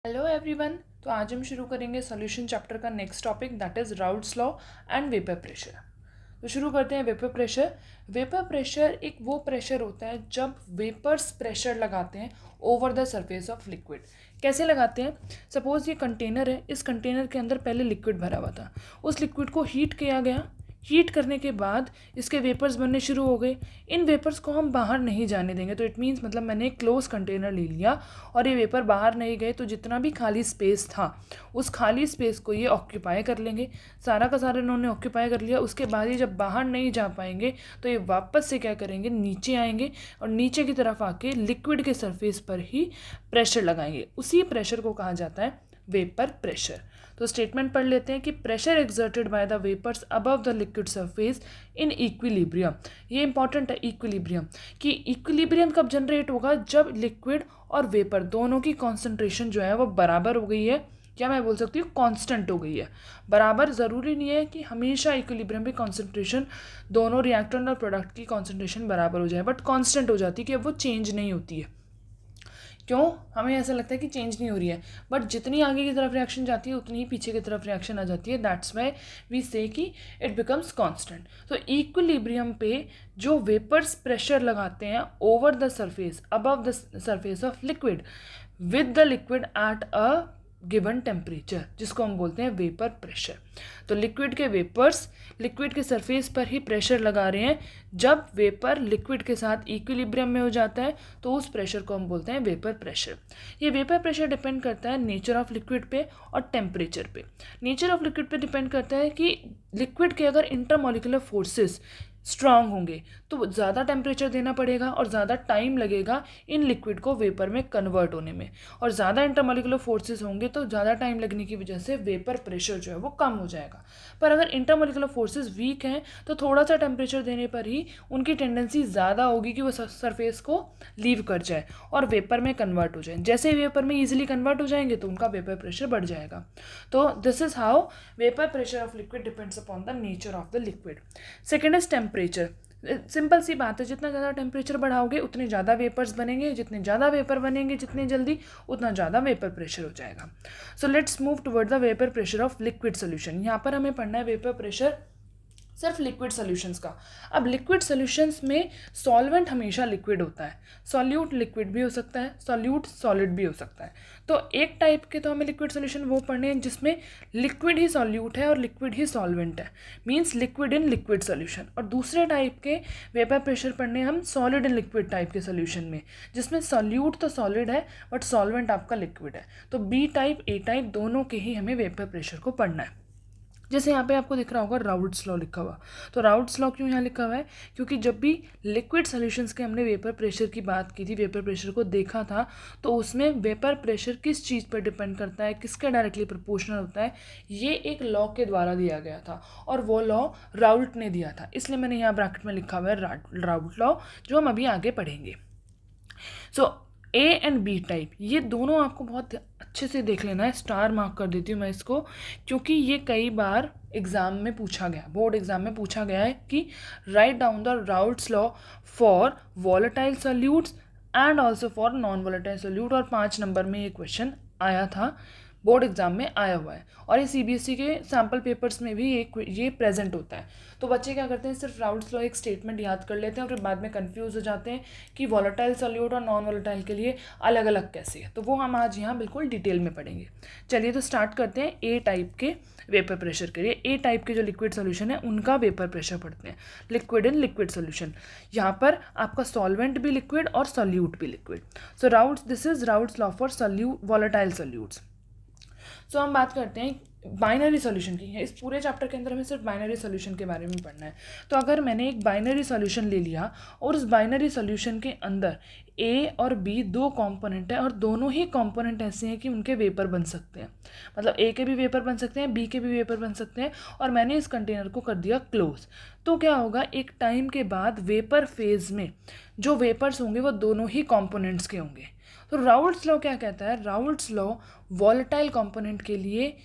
Hello everyone. तो आज हम शुरू करेंगे सॉल्यूशन चैप्टर का next topic that is routes law and vapour pressure. तो शुरू करते हैं वेपर प्रेशर। वेपर प्रेशर एक वो प्रेशर होता है जब वेपर्स प्रेशर लगाते हैं over the surface of liquid. कैसे लगाते हैं? सपोज ये कंटेनर है, इस कंटेनर के अंदर पहले लिक्विड भरा हुआ था, उस लिक्विड को हीट किया गया। हीट करने के बाद इसके वेपर्स बनने शुरू हो गए। इन वेपर्स को हम बाहर नहीं जाने देंगे। तो इट मीन्स मतलब मैंने एक क्लोज कंटेनर ले लिया और ये वेपर बाहर नहीं गए, तो जितना भी खाली स्पेस था उस खाली स्पेस को ये ऑक्यूपाई कर लेंगे। सारा का सारा इन्होंने ऑक्यूपाई कर लिया। उसके बाद ये जब बाहर नहीं जा पाएंगे तो ये वापस से क्या करेंगे, नीचे आएंगे और नीचे की तरफ आके लिक्विड के सरफेस पर ही प्रेशर लगाएंगे। उसी प्रेशर को कहा जाता है वेपर प्रेशर। तो स्टेटमेंट पढ़ लेते हैं कि pressure exerted by the vapours above the liquid surface in equilibrium. ये इंपॉर्टेंट है इक्विलिब्रियम, कि इक्विलिब्रियम कब जनरेट होगा? जब लिक्विड और वेपर दोनों की कॉन्सेंट्रेशन जो है वो बराबर हो गई है, क्या मैं बोल सकती हूँ कांस्टेंट हो गई है। बराबर ज़रूरी नहीं है कि हमेशा इक्विलिब्रियम पे कॉन्सेंट्रेशन दोनों रिएक्टेंट और प्रोडक्ट की कॉन्सेंट्रेशन बराबर हो जाए, बट कांस्टेंट हो जाती है कि वो चेंज नहीं होती है। क्यों? हमें ऐसा लगता है कि चेंज नहीं हो रही है, बट जितनी आगे की तरफ रिएक्शन जाती है उतनी ही पीछे की तरफ रिएक्शन आ जाती है। दैट्स वाई वी से कि इट बिकम्स कांस्टेंट। तो इक्विलिब्रियम पे जो वेपर्स प्रेशर लगाते हैं over the surface above the surface of liquid with the liquid at a given temperature, जिसको हम बोलते हैं वेपर प्रेशर। तो लिक्विड के वेपर्स लिक्विड के सरफेस पर ही प्रेशर लगा रहे हैं। जब वेपर लिक्विड के साथ इक्विलिब्रियम में हो जाता है तो उस प्रेशर को हम बोलते हैं वेपर प्रेशर। ये वेपर प्रेशर डिपेंड करता है नेचर ऑफ लिक्विड पे और टेम्परेचर पे। नेचर ऑफ लिक्विड पे डिपेंड करता है कि लिक्विड के अगर इंटरमॉलिक्यूलर फोर्सेस स्ट्रांग होंगे तो ज़्यादा टेम्परेचर देना पड़ेगा और ज़्यादा टाइम लगेगा इन लिक्विड को वेपर में कन्वर्ट होने में, और ज़्यादा इंटरमॉलिक्यूलर फोर्सेस होंगे तो ज़्यादा टाइम लगने की वजह से वेपर प्रेशर जो है वो कम हो जाएगा। पर अगर इंटरमॉलिक्यूलर फोर्सेस वीक हैं तो थोड़ा सा टेम्परेचर देने पर ही उनकी टेंडेंसी ज़्यादा होगी कि वो सरफेस को लीव कर जाए और वेपर में कन्वर्ट हो जाए। जैसे ही वेपर में ईजिली कन्वर्ट हो जाएंगे तो उनका वेपर प्रेशर बढ़ जाएगा। तो this is how vapour pressure of liquid depends upon the nature of the liquid. Second is temperature. Simple सी बात है, जितना ज़्यादा टेम्परेचर बढ़ाओगे उतने ज़्यादा वेपर्स बनेंगे, जितने ज़्यादा वेपर बनेंगे जितने जल्दी उतना ज़्यादा वेपर प्रेशर हो जाएगा। So let's move toward the vapour pressure of liquid solution. यहाँ पर हमें पढ़ना है वेपर प्रेशर सिर्फ लिक्विड सॉल्यूशंस का। अब लिक्विड सॉल्यूशंस में सॉल्वेंट हमेशा लिक्विड होता है, सॉल्यूट लिक्विड भी हो सकता है, सॉल्यूट सॉलिड भी हो सकता है। तो एक टाइप के तो हमें लिक्विड सॉल्यूशन वो पढ़ने हैं जिसमें लिक्विड ही सॉल्यूट है और लिक्विड ही सॉल्वेंट है, means liquid in liquid solution. और दूसरे टाइप के वेपर प्रेशर पढ़ने हम सॉलिड इन लिक्विड टाइप के सॉल्यूशन में, जिसमें सॉल्यूट तो सॉलिड है बट सॉल्वेंट आपका लिक्विड है। तो बी टाइप ए टाइप दोनों के ही हमें वेपर प्रेशर को पढ़ना है। जैसे यहाँ पे आपको दिख रहा होगा राउट्स लॉ लिखा हुआ। तो राउट्स लॉ क्यों यहाँ लिखा हुआ है? क्योंकि जब भी लिक्विड सॉल्यूशंस के हमने वेपर प्रेशर की बात की थी, वेपर प्रेशर को देखा था, तो उसमें वेपर प्रेशर किस चीज़ पर डिपेंड करता है, किसके डायरेक्टली प्रोपोर्शनल होता है, ये एक लॉ के द्वारा दिया गया था और वो लॉ राउट ने दिया था। इसलिए मैंने यहाँ ब्रैकेट में लिखा हुआ है राउट लॉ, जो हम अभी आगे पढ़ेंगे। सो ए एंड बी टाइप ये दोनों आपको बहुत अच्छे से देख लेना है। स्टार मार्क कर देती हूँ मैं इसको, क्योंकि ये कई बार एग्ज़ाम में पूछा गया, बोर्ड एग्ज़ाम में पूछा गया है कि write down the routes law for volatile solutes and also for non volatile solute. और 5 नंबर में ये क्वेश्चन आया था, बोर्ड एग्जाम में आया हुआ है, और ये सीबीएसई के सैम्पल पेपर्स में भी ये प्रेजेंट होता है। तो बच्चे क्या करते हैं, सिर्फ राउट्स लॉ एक स्टेटमेंट याद कर लेते हैं और फिर बाद में कंफ्यूज हो जाते हैं कि वॉलेटाइल सॉल्यूट और नॉन वॉलेटाइल के लिए अलग अलग कैसे है। तो वो हम आज यहाँ बिल्कुल डिटेल में पढ़ेंगे। चलिए तो स्टार्ट करते हैं ए टाइप के वेपर प्रेशर के लिए। ए टाइप के जो लिक्विड सोल्यूशन है उनका वेपर प्रेशर पढ़ते हैं। लिक्विड इन लिक्विड सोल्यूशन, यहाँ पर आपका सॉल्वेंट भी लिक्विड और सॉल्यूट भी liquid. So Raoult's, this is Raoult's law for volatile solutes. So हम बात करते हैं बाइनरी सॉल्यूशन की। इस पूरे चैप्टर के अंदर हमें सिर्फ बाइनरी सॉल्यूशन के बारे में पढ़ना है। तो अगर मैंने एक बाइनरी सॉल्यूशन ले लिया और उस बाइनरी सॉल्यूशन के अंदर ए और बी दो कंपोनेंट हैं और दोनों ही कंपोनेंट ऐसे हैं कि उनके वेपर बन सकते हैं, मतलब ए के भी वेपर बन सकते हैं, बी के भी वेपर बन सकते हैं, और मैंने इस कंटेनर को कर दिया क्लोज, तो क्या होगा, एक टाइम के बाद वेपर फेज में जो वेपर्स होंगे वो दोनों ही कॉम्पोनेंट्स के होंगे। तो राउट्स लॉ क्या कहता है? राउट्स लॉ वॉलेटाइल कंपोनेंट के लिए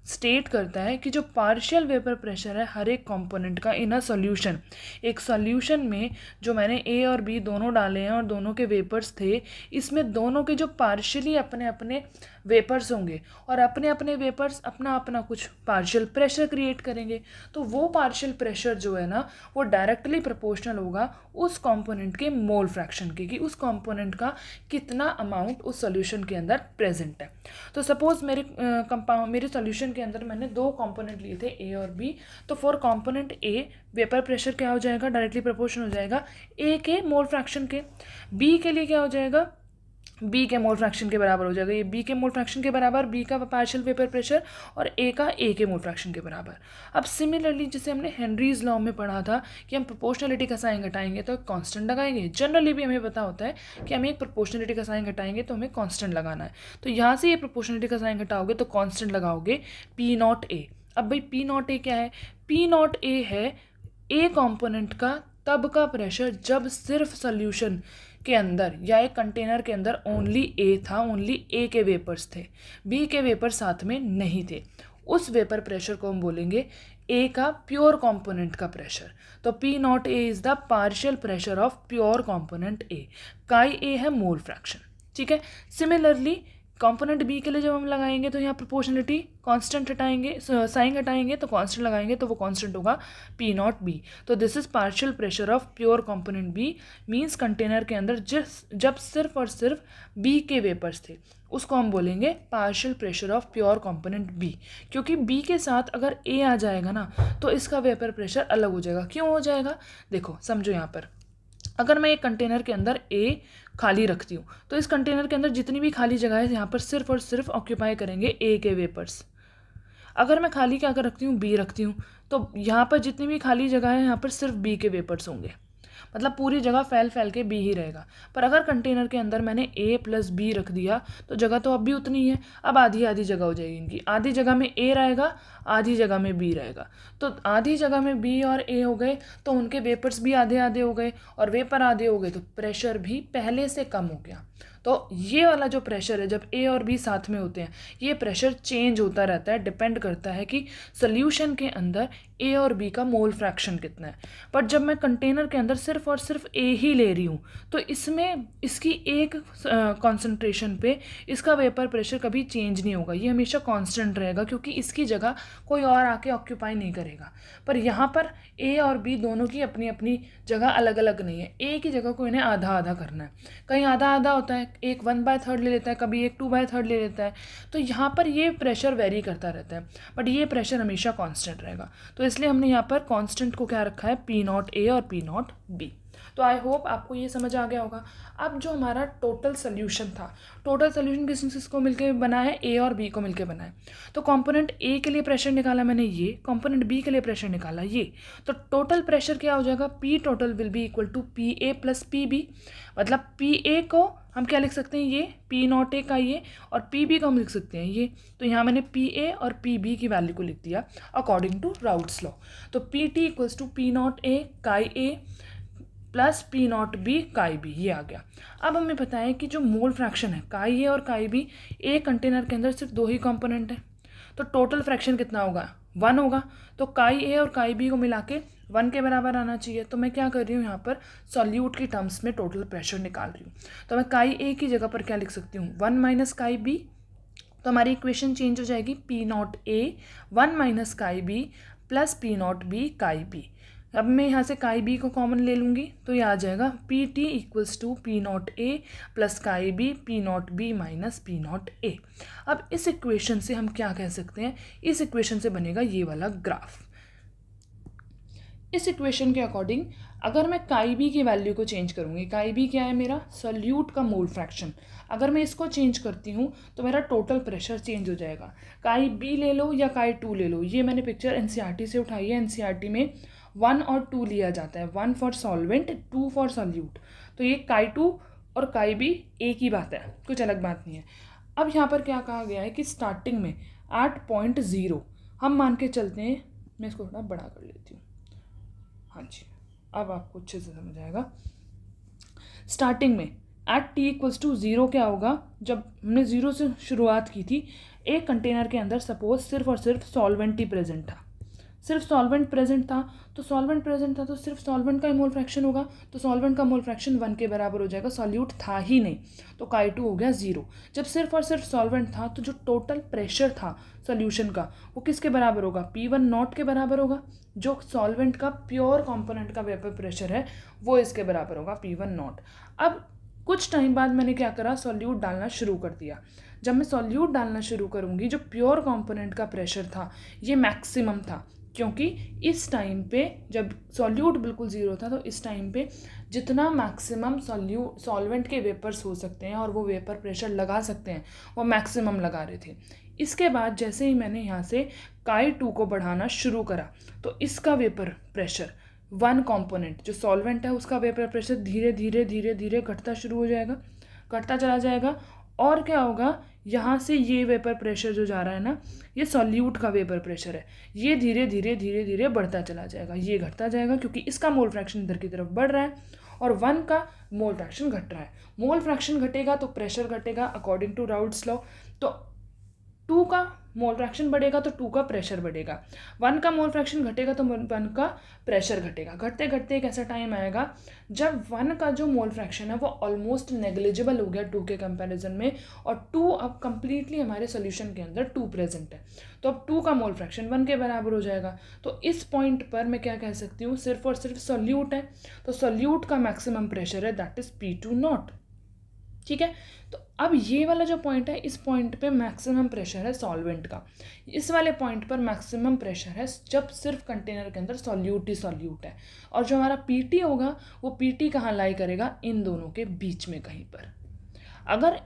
स्टेट करता है कि जो पार्शियल वेपर प्रेशर है हर एक कंपोनेंट का इन अ सॉल्यूशन, एक सॉल्यूशन में जो मैंने ए और बी दोनों डाले हैं और दोनों के वेपर्स थे, इसमें दोनों के जो पार्शियली अपने अपने वेपर्स होंगे और अपने अपने वेपर्स अपना अपना कुछ पार्शियल प्रेशर क्रिएट करेंगे, तो वो पार्शियल प्रेशर जो है ना वो डायरेक्टली प्रोपोर्शनल होगा उस कंपोनेंट के मोल फ्रैक्शन के, कि उस कंपोनेंट का कितना अमाउंट उस सॉल्यूशन के अंदर प्रेजेंट है। तो सपोज मेरे सॉल्यूशन के अंदर मैंने दो कंपोनेंट लिए थे ए और बी, तो for component A vapour pressure क्या हो जाएगा, डायरेक्टली प्रोपोर्शनल हो जाएगा ए के मोल फ्रैक्शन के। बी के लिए क्या हो जाएगा, बी के मोल फ्रैक्शन के बराबर हो जाएगा, ये बी के मोल फ्रैक्शन के बराबर बी का पार्शियल वेपर प्रेशर और ए का ए के मोल फ्रैक्शन के बराबर। अब सिमिलरली जैसे हमने हेनरीज लॉ में पढ़ा था कि हम प्रोपोर्शनलिटी का साइन घटाएंगे तो कांस्टेंट लगाएंगे, जनरली भी हमें पता होता है कि हमें एक प्रोपोर्शनलिटी का साइन घटाएंगे तो हमें कांस्टेंट लगाना है। तो यहाँ से ये प्रोपोर्शनलिटी का साइन घटाओगे तो कांस्टेंट लगाओगे पी नॉट ए। अब भाई पी नॉट ए क्या है, पी नॉट ए है ए कॉम्पोनेंट का तब का प्रेशर जब सिर्फ सोल्यूशन के अंदर या एक कंटेनर के अंदर ओनली ए था, ओनली ए के वेपर्स थे, बी के वेपर साथ में नहीं थे, उस वेपर प्रेशर को हम बोलेंगे ए का प्योर कंपोनेंट का प्रेशर। तो P naught A is the partial pressure of pure component A, chi ए है मोल फ्रैक्शन, ठीक है। सिमिलरली कंपोनेंट बी के लिए जब हम लगाएंगे तो यहाँ प्रोपोर्शनलिटी कांस्टेंट हटाएंगे, साइन हटाएंगे तो कांस्टेंट लगाएंगे तो वो कांस्टेंट होगा पी नॉट बी। तो this is partial pressure of pure component B, means container के अंदर जब सिर्फ और सिर्फ बी के वेपर्स थे उसको हम बोलेंगे partial pressure of pure component B, क्योंकि बी के साथ अगर ए आ जाएगा ना तो इसका वेपर प्रेशर अलग हो जाएगा। क्यों हो जाएगा, देखो समझो, यहाँ पर अगर मैं एक कंटेनर के अंदर ए खाली रखती हूँ तो इस कंटेनर के अंदर जितनी भी खाली जगह है यहाँ पर सिर्फ और सिर्फ ऑक्यूपाई करेंगे ए के वेपर्स। अगर मैं खाली क्या कर रखती हूँ, बी रखती हूँ, तो यहाँ पर जितनी भी खाली जगह है यहाँ पर सिर्फ बी के वेपर्स होंगे, मतलब पूरी जगह फैल फैल के बी ही रहेगा। पर अगर कंटेनर के अंदर मैंने ए प्लस बी रख दिया तो जगह तो अब भी उतनी ही है, अब आधी आधी जगह हो जाएगी इनकी, आधी जगह में ए रहेगा आधी जगह में बी रहेगा। तो आधी जगह में बी और ए हो गए तो उनके वेपर्स भी आधे आधे हो गए और वेपर आधे हो गए तो प्रेशर भी पहले से कम हो गया। तो ये वाला जो प्रेशर है जब ए और बी साथ में होते हैं ये प्रेशर चेंज होता रहता है, डिपेंड करता है कि सॉल्यूशन के अंदर ए और बी का मोल फ्रैक्शन कितना है। पर जब मैं कंटेनर के अंदर सिर्फ और सिर्फ ए ही ले रही हूँ तो इसमें इसकी एक कॉन्सेंट्रेशन पे इसका वेपर प्रेशर कभी चेंज नहीं होगा, ये हमेशा कांस्टेंट रहेगा क्योंकि इसकी जगह कोई और आके ऑक्यूपाई नहीं करेगा। पर यहाँ पर ए और बी दोनों की अपनी अपनी जगह अलग अलग नहीं है, ए की जगह को इन्हें आधा आधा करना है, कहीं आधा आधा होता है, एक 1/3 ले लेता है, कभी एक 2/3 ले लेता है, तो यहाँ पर ये प्रेशर वेरी करता रहता है, बट ये प्रेशर हमेशा कांस्टेंट रहेगा। तो इसलिए हमने यहाँ पर कांस्टेंट को क्या रखा है, पी नॉट ए और पी नॉट बी। तो आई होप आपको ये समझ आ गया होगा। अब जो हमारा टोटल सोल्यूशन था, टोटल सोल्यूशन किसको मिलके बना है, ए और बी को मिलके बना है। तो कंपोनेंट ए के लिए प्रेशर निकाला मैंने ये, कंपोनेंट बी के लिए प्रेशर निकाला ये, तो टोटल प्रेशर क्या हो जाएगा, P total will be equal to P A plus P B. मतलब पी ए को हम क्या लिख सकते हैं, ये पी नॉट ए का ये, और पी बी को हम लिख सकते हैं ये। तो यहाँ मैंने पी ए और पी बी की वैल्यू को लिख दिया अकॉर्डिंग टू राउट्स लॉ। तो P T equals to P naught A chi A plus P naught B chi B, ये आ गया। अब हमें पता है कि जो मोल फ्रैक्शन है काई ए और काई बी, एक कंटेनर के अंदर सिर्फ दो ही कंपोनेंट है तो टोटल फ्रैक्शन कितना होगा, 1 होगा। तो काई ए और काई बी को मिला के 1 के बराबर आना चाहिए। तो मैं क्या कर रही हूँ, यहाँ पर सॉल्यूट की टर्म्स में टोटल प्रेशर निकाल रही हूँ। तो मैं काई ए की जगह पर क्या लिख सकती हूँ, 1 माइनस काई बी। तो हमारी इक्वेशन चेंज हो जाएगी, P naught A 1 minus chi B plus P naught B chi B. अब मैं यहाँ से काई बी को कॉमन ले लूँगी तो ये आ जाएगा P T equals to P naught A plus chi B P naught B minus P naught A. अब इस इक्वेशन से हम क्या कह सकते हैं, इस इक्वेशन से बनेगा ये वाला ग्राफ। इस इक्वेशन के अकॉर्डिंग अगर मैं काई बी की वैल्यू को चेंज करूँगी, काई बी क्या है मेरा, सोल्यूट का मोल फ्रैक्शन, अगर मैं इसको चेंज करती हूँ तो मेरा टोटल प्रेशर चेंज हो जाएगा। काई बी ले लो या काई 2 ले लो, ये मैंने पिक्चर एनसीईआरटी से उठाई है। एनसीईआरटी में 1 और 2 लिया जाता है, 1 फॉर सॉल्वेंट 2 फॉर सॉल्यूट। तो ये काई 2 और काई बी एक ही बात है, कुछ अलग बात नहीं है। अब यहाँ पर क्या कहा गया है कि स्टार्टिंग में 8.0 हम मान के चलते हैं, मैं इसको थोड़ा बड़ा कर लेती हूँ, हाँ जी अब आपको अच्छे से समझ आएगा। स्टार्टिंग में at T equals to zero क्या होगा, जब हमने ज़ीरो से शुरुआत की थी, एक कंटेनर के अंदर सपोज सिर्फ और सिर्फ सॉल्वेंट ही प्रेजेंट था, सिर्फ सॉल्वेंट प्रेजेंट था, तो सॉल्वेंट प्रेजेंट था तो सिर्फ सॉल्वेंट का ही मोल फ्रैक्शन होगा, तो सॉल्वेंट का मोल फ्रैक्शन 1 के बराबर हो जाएगा, सॉल्यूट था ही नहीं, तो काई 2 हो गया 0। जब सिर्फ और सिर्फ सॉल्वेंट था तो जो टोटल प्रेशर था सॉल्यूशन का वो किसके बराबर होगा, P1 नॉट के बराबर होगा, जो सॉल्वेंट का प्योर कॉम्पोनेंट का वेपर प्रेशर है वो इसके बराबर होगा P1 नॉट। अब कुछ टाइम बाद मैंने क्या करा, सॉल्यूट डालना शुरू कर दिया। जब मैं सॉल्यूट डालना शुरू करूँगी, जो प्योर कॉम्पोनेंट का प्रेशर था ये मैक्सिमम था, क्योंकि इस टाइम पे जब सॉल्यूट बिल्कुल ज़ीरो था तो इस टाइम पे जितना मैक्सिमम सॉल्वेंट के वेपर्स हो सकते हैं और वो वेपर प्रेशर लगा सकते हैं वो मैक्सिमम लगा रहे थे। इसके बाद जैसे ही मैंने यहाँ से काई 2 को बढ़ाना शुरू करा तो इसका वेपर प्रेशर 1 कंपोनेंट जो सॉल्वेंट है उसका वेपर प्रेशर धीरे धीरे धीरे धीरे घटता शुरू हो जाएगा, घटता चला जाएगा। और क्या होगा, यहाँ से ये वेपर प्रेशर जो जा रहा है ना, ये सॉल्यूट का वेपर प्रेशर है, ये धीरे धीरे धीरे धीरे बढ़ता चला जाएगा, ये घटता जाएगा क्योंकि इसका मोल फ्रैक्शन इधर की तरफ बढ़ रहा है और 1 का मोल फ्रैक्शन घट रहा है। मोल फ्रैक्शन घटेगा तो प्रेशर घटेगा अकॉर्डिंग टू राउल्ट्स लॉ, तो 2 का मोल फ्रैक्शन बढ़ेगा तो 2 का प्रेशर बढ़ेगा, 1 का मोल फ्रैक्शन घटेगा तो 1 का प्रेशर घटेगा। घटते घटते एक ऐसा टाइम आएगा जब 1 का जो मोल फ्रैक्शन है वो ऑलमोस्ट नेग्लिजिबल हो गया 2 के कंपैरिजन में, और 2 अब कंप्लीटली हमारे सोल्यूशन के अंदर 2 प्रेजेंट है, तो अब 2 का मोल फ्रैक्शन 1 के बराबर हो जाएगा। तो इस पॉइंट पर मैं क्या कह सकती हूँ, सिर्फ और सिर्फ सोल्यूट है तो सोल्यूट का मैक्सिमम प्रेशर है दैट इज़ P2 नॉट। ठीक है, तो अब ये वाला जो पॉइंट है इस पॉइंट पे मैक्सिमम प्रेशर है सॉल्वेंट का, इस वाले पॉइंट पर मैक्सिमम प्रेशर है जब सिर्फ कंटेनर के अंदर सॉल्यूट ही सॉल्यूट है, और जो हमारा पीटी होगा वो पीटी कहाँ लाई करेगा, इन दोनों के बीच में कहीं पर। अगर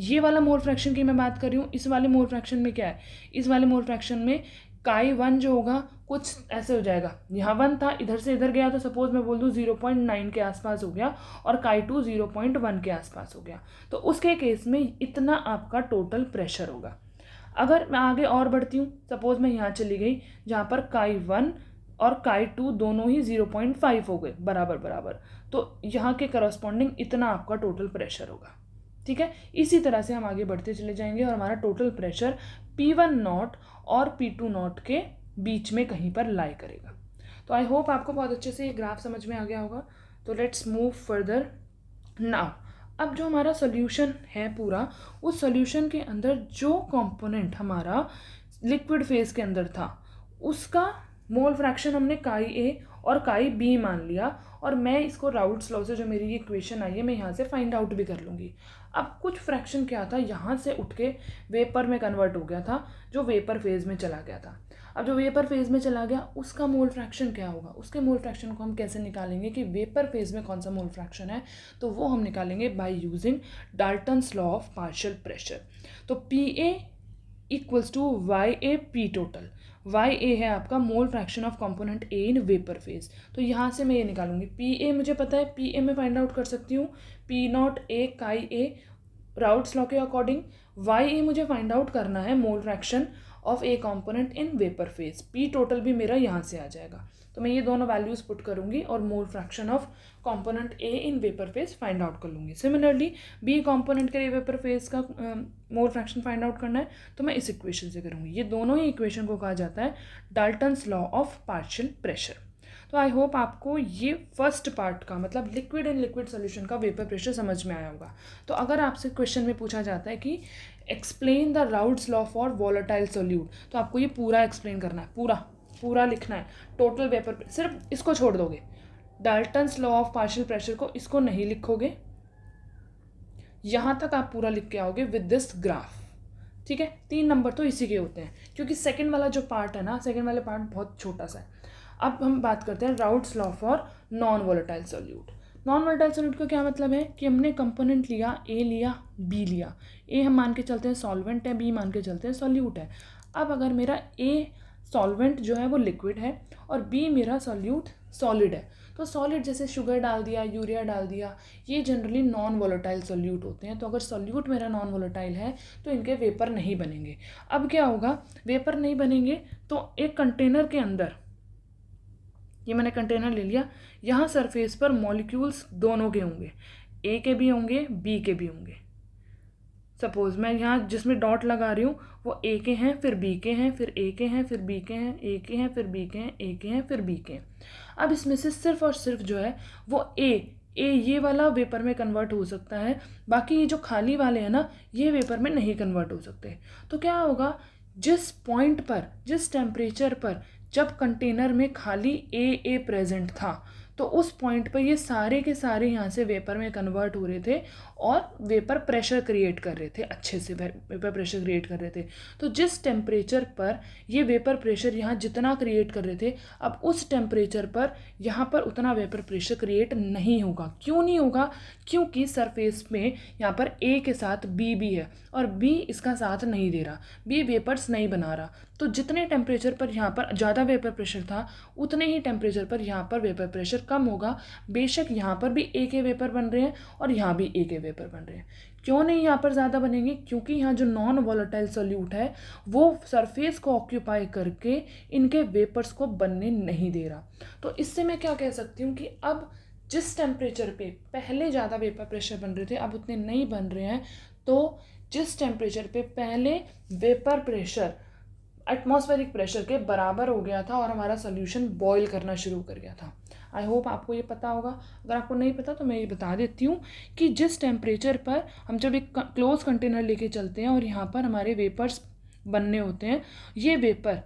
ये वाला मोल फ्रैक्शन की मैं बात कर रही हूँ, इस वाले मोल फ्रैक्शन में क्या है, इस वाले मोल फ्रैक्शन में काई 1 जो होगा कुछ ऐसे हो जाएगा, यहाँ 1 था इधर से इधर गया तो सपोज मैं बोल दूँ 0.9 के आसपास हो गया, और काई 2 0.1 के आसपास हो गया, तो उसके केस में इतना आपका टोटल प्रेशर होगा। अगर मैं आगे और बढ़ती हूँ, सपोज मैं यहाँ चली गई जहाँ पर काई 1 और काई 2 दोनों ही 0.5 हो गए बराबर बराबर, तो यहाँ के करस्पॉन्डिंग इतना आपका टोटल प्रेशर होगा। ठीक है, इसी तरह से हम आगे बढ़ते चले जाएंगे और हमारा टोटल प्रेशर P1 नॉट और P2 नॉट के बीच में कहीं पर लाई करेगा। तो आई होप आपको बहुत अच्छे से ये ग्राफ समझ में आ गया होगा। तो लेट्स मूव फर्दर नाउ। अब जो हमारा सॉल्यूशन है पूरा, उस सॉल्यूशन के अंदर जो कंपोनेंट हमारा लिक्विड फेज के अंदर था उसका मोल फ्रैक्शन हमने काई ए और काई बी मान लिया, और मैं इसको राउल्ट्स लॉ से जो मेरी ये इक्वेशन आई है मैं यहाँ से फाइंड आउट भी कर लूँगी। अब कुछ फ्रैक्शन क्या था, यहाँ से उठ के वेपर में कन्वर्ट हो गया था, जो वेपर फेज में चला गया था। अब जो वेपर फेज में चला गया उसका मोल फ्रैक्शन क्या होगा, उसके मोल फ्रैक्शन को हम कैसे निकालेंगे कि वेपर फेज में कौन सा मोल फ्रैक्शन है, तो वो हम निकालेंगे by using Dalton's law of partial pressure. तो P A equals to Y A P total, Y A है आपका mole fraction of component A in vapour phase, तो यहाँ से मैं ये निकालूंगी। पी ए मुझे पता है, पी ए में फाइंड आउट कर सकती हूँ P naught A chi A Raoult's law के अकॉर्डिंग। वाई ए मुझे फाइंड आउट करना है मोल fraction of A component in vapour phase, P total भी मेरा यहाँ से आ जाएगा, तो मैं ये दोनों वैल्यूज़ पुट करूँगी और मोल fraction of component A in vapour phase find out कर लूँगी। सिमिलरली बी कंपोनेंट के लिए वेपर फेज का मोल फ्रैक्शन फाइंड आउट करना है तो मैं इस इक्वेशन से करूँगी। ये दोनों ही इक्वेशन को कहा जाता है Dalton's law of partial pressure. तो आई होप आपको ये फर्स्ट पार्ट का मतलब लिक्विड एंड लिक्विड सोल्यूशन का वेपर प्रेशर समझ में आया होगा। तो अगर आपसे क्वेश्चन में पूछा जाता है कि explain the Raoult's law for volatile solute, तो आपको ये पूरा एक्सप्लेन करना है, पूरा लिखना है, टोटल वेपर, सिर्फ इसको छोड़ दोगे, Dalton's law of partial pressure को इसको नहीं लिखोगे, यहाँ तक आप पूरा लिख के आओगे विद दिस ग्राफ। ठीक है, 3 नंबर तो इसी के होते हैं, क्योंकि सेकंड वाला जो पार्ट है ना, सेकंड वाला पार्ट बहुत छोटा सा है। अब हम बात करते हैं Raoult's law for non volatile solute. Non volatile solute का क्या मतलब है कि हमने कंपोनेंट लिया, ए लिया, बी लिया, ए हम मान के चलते हैं सॉल्वेंट है, बी मान के चलते हैं सॉल्यूट है। अब अगर मेरा ए सॉल्वेंट जो है वो लिक्विड है और बी मेरा सॉल्यूट सॉलिड है, तो सॉलिड जैसे शुगर डाल दिया, यूरिया डाल दिया, ये जनरली नॉन वोलेटाइल सोल्यूट होते हैं। तो अगर सोल्यूट मेरा नॉन वोलेटाइल है तो इनके वेपर नहीं बनेंगे। अब क्या होगा, वेपर नहीं बनेंगे तो एक कंटेनर के अंदर, ये मैंने कंटेनर ले लिया, यहाँ सरफेस पर मॉलिक्यूल्स दोनों के होंगे, ए के भी होंगे, बी के भी होंगे। सपोज मैं यहाँ जिसमें डॉट लगा रही हूँ वो ए के हैं, फिर बी के हैं, फिर ए के हैं, फिर बी के हैं, ए के हैं, फिर बी के हैं, ए के हैं, फिर बी के हैं। अब इसमें से सिर्फ और सिर्फ जो है वो ए ये वाला वेपर में कन्वर्ट हो सकता है, बाकी ये जो खाली वाले हैं ना ये वेपर में नहीं कन्वर्ट हो सकते। तो क्या होगा, जिस पॉइंट पर, जिस टेम्परेचर पर जब कंटेनर में खाली ए प्रेजेंट था, तो उस पॉइंट पर ये सारे के सारे यहाँ से वेपर में कन्वर्ट हो रहे थे और वेपर प्रेशर क्रिएट कर रहे थे, अच्छे से वेपर प्रेशर क्रिएट कर रहे थे। तो जिस टेम्परेचर पर ये वेपर प्रेशर यहाँ जितना क्रिएट कर रहे थे, अब उस टेम्परेचर पर यहाँ पर उतना वेपर प्रेशर क्रिएट नहीं होगा। क्यों नहीं होगा? क्योंकि सरफेस में यहाँ पर ए के साथ बी भी है और बी इसका साथ नहीं दे रहा, बी वेपर्स नहीं बना रहा। तो जितने टेम्परेचर पर यहाँ पर ज़्यादा वेपर प्रेशर था उतने ही टेम्परेचर पर यहाँ पर वेपर प्रेशर कम होगा। बेशक यहाँ पर भी ए के वेपर बन रहे हैं और यहाँ भी ए के वेपर बन रहे हैं। क्यों नहीं यहाँ पर ज़्यादा बनेंगे? क्योंकि यहाँ जो नॉन वॉलेटाइल सोल्यूट है वो सरफेस को ऑक्यूपाई करके इनके वेपर्स को बनने नहीं दे रहा। तो इससे मैं क्या कह सकती हूँ कि अब जिस टेम्परेचर पे पहले ज़्यादा वेपर प्रेशर बन रहे थे अब उतने नहीं बन रहे हैं। तो जिस टेम्परेचर पे पहले वेपर प्रेशर एटमॉस्फेरिक प्रेशर के बराबर हो गया था और हमारा सोल्यूशन बॉईल करना शुरू कर गया था। आई होप आपको ये पता होगा। अगर आपको नहीं पता तो मैं ये बता देती हूँ कि जिस टेम्परेचर पर हम जब एक क्लोज कंटेनर लेके चलते हैं और यहाँ पर हमारे वेपर्स बनने होते हैं, ये वेपर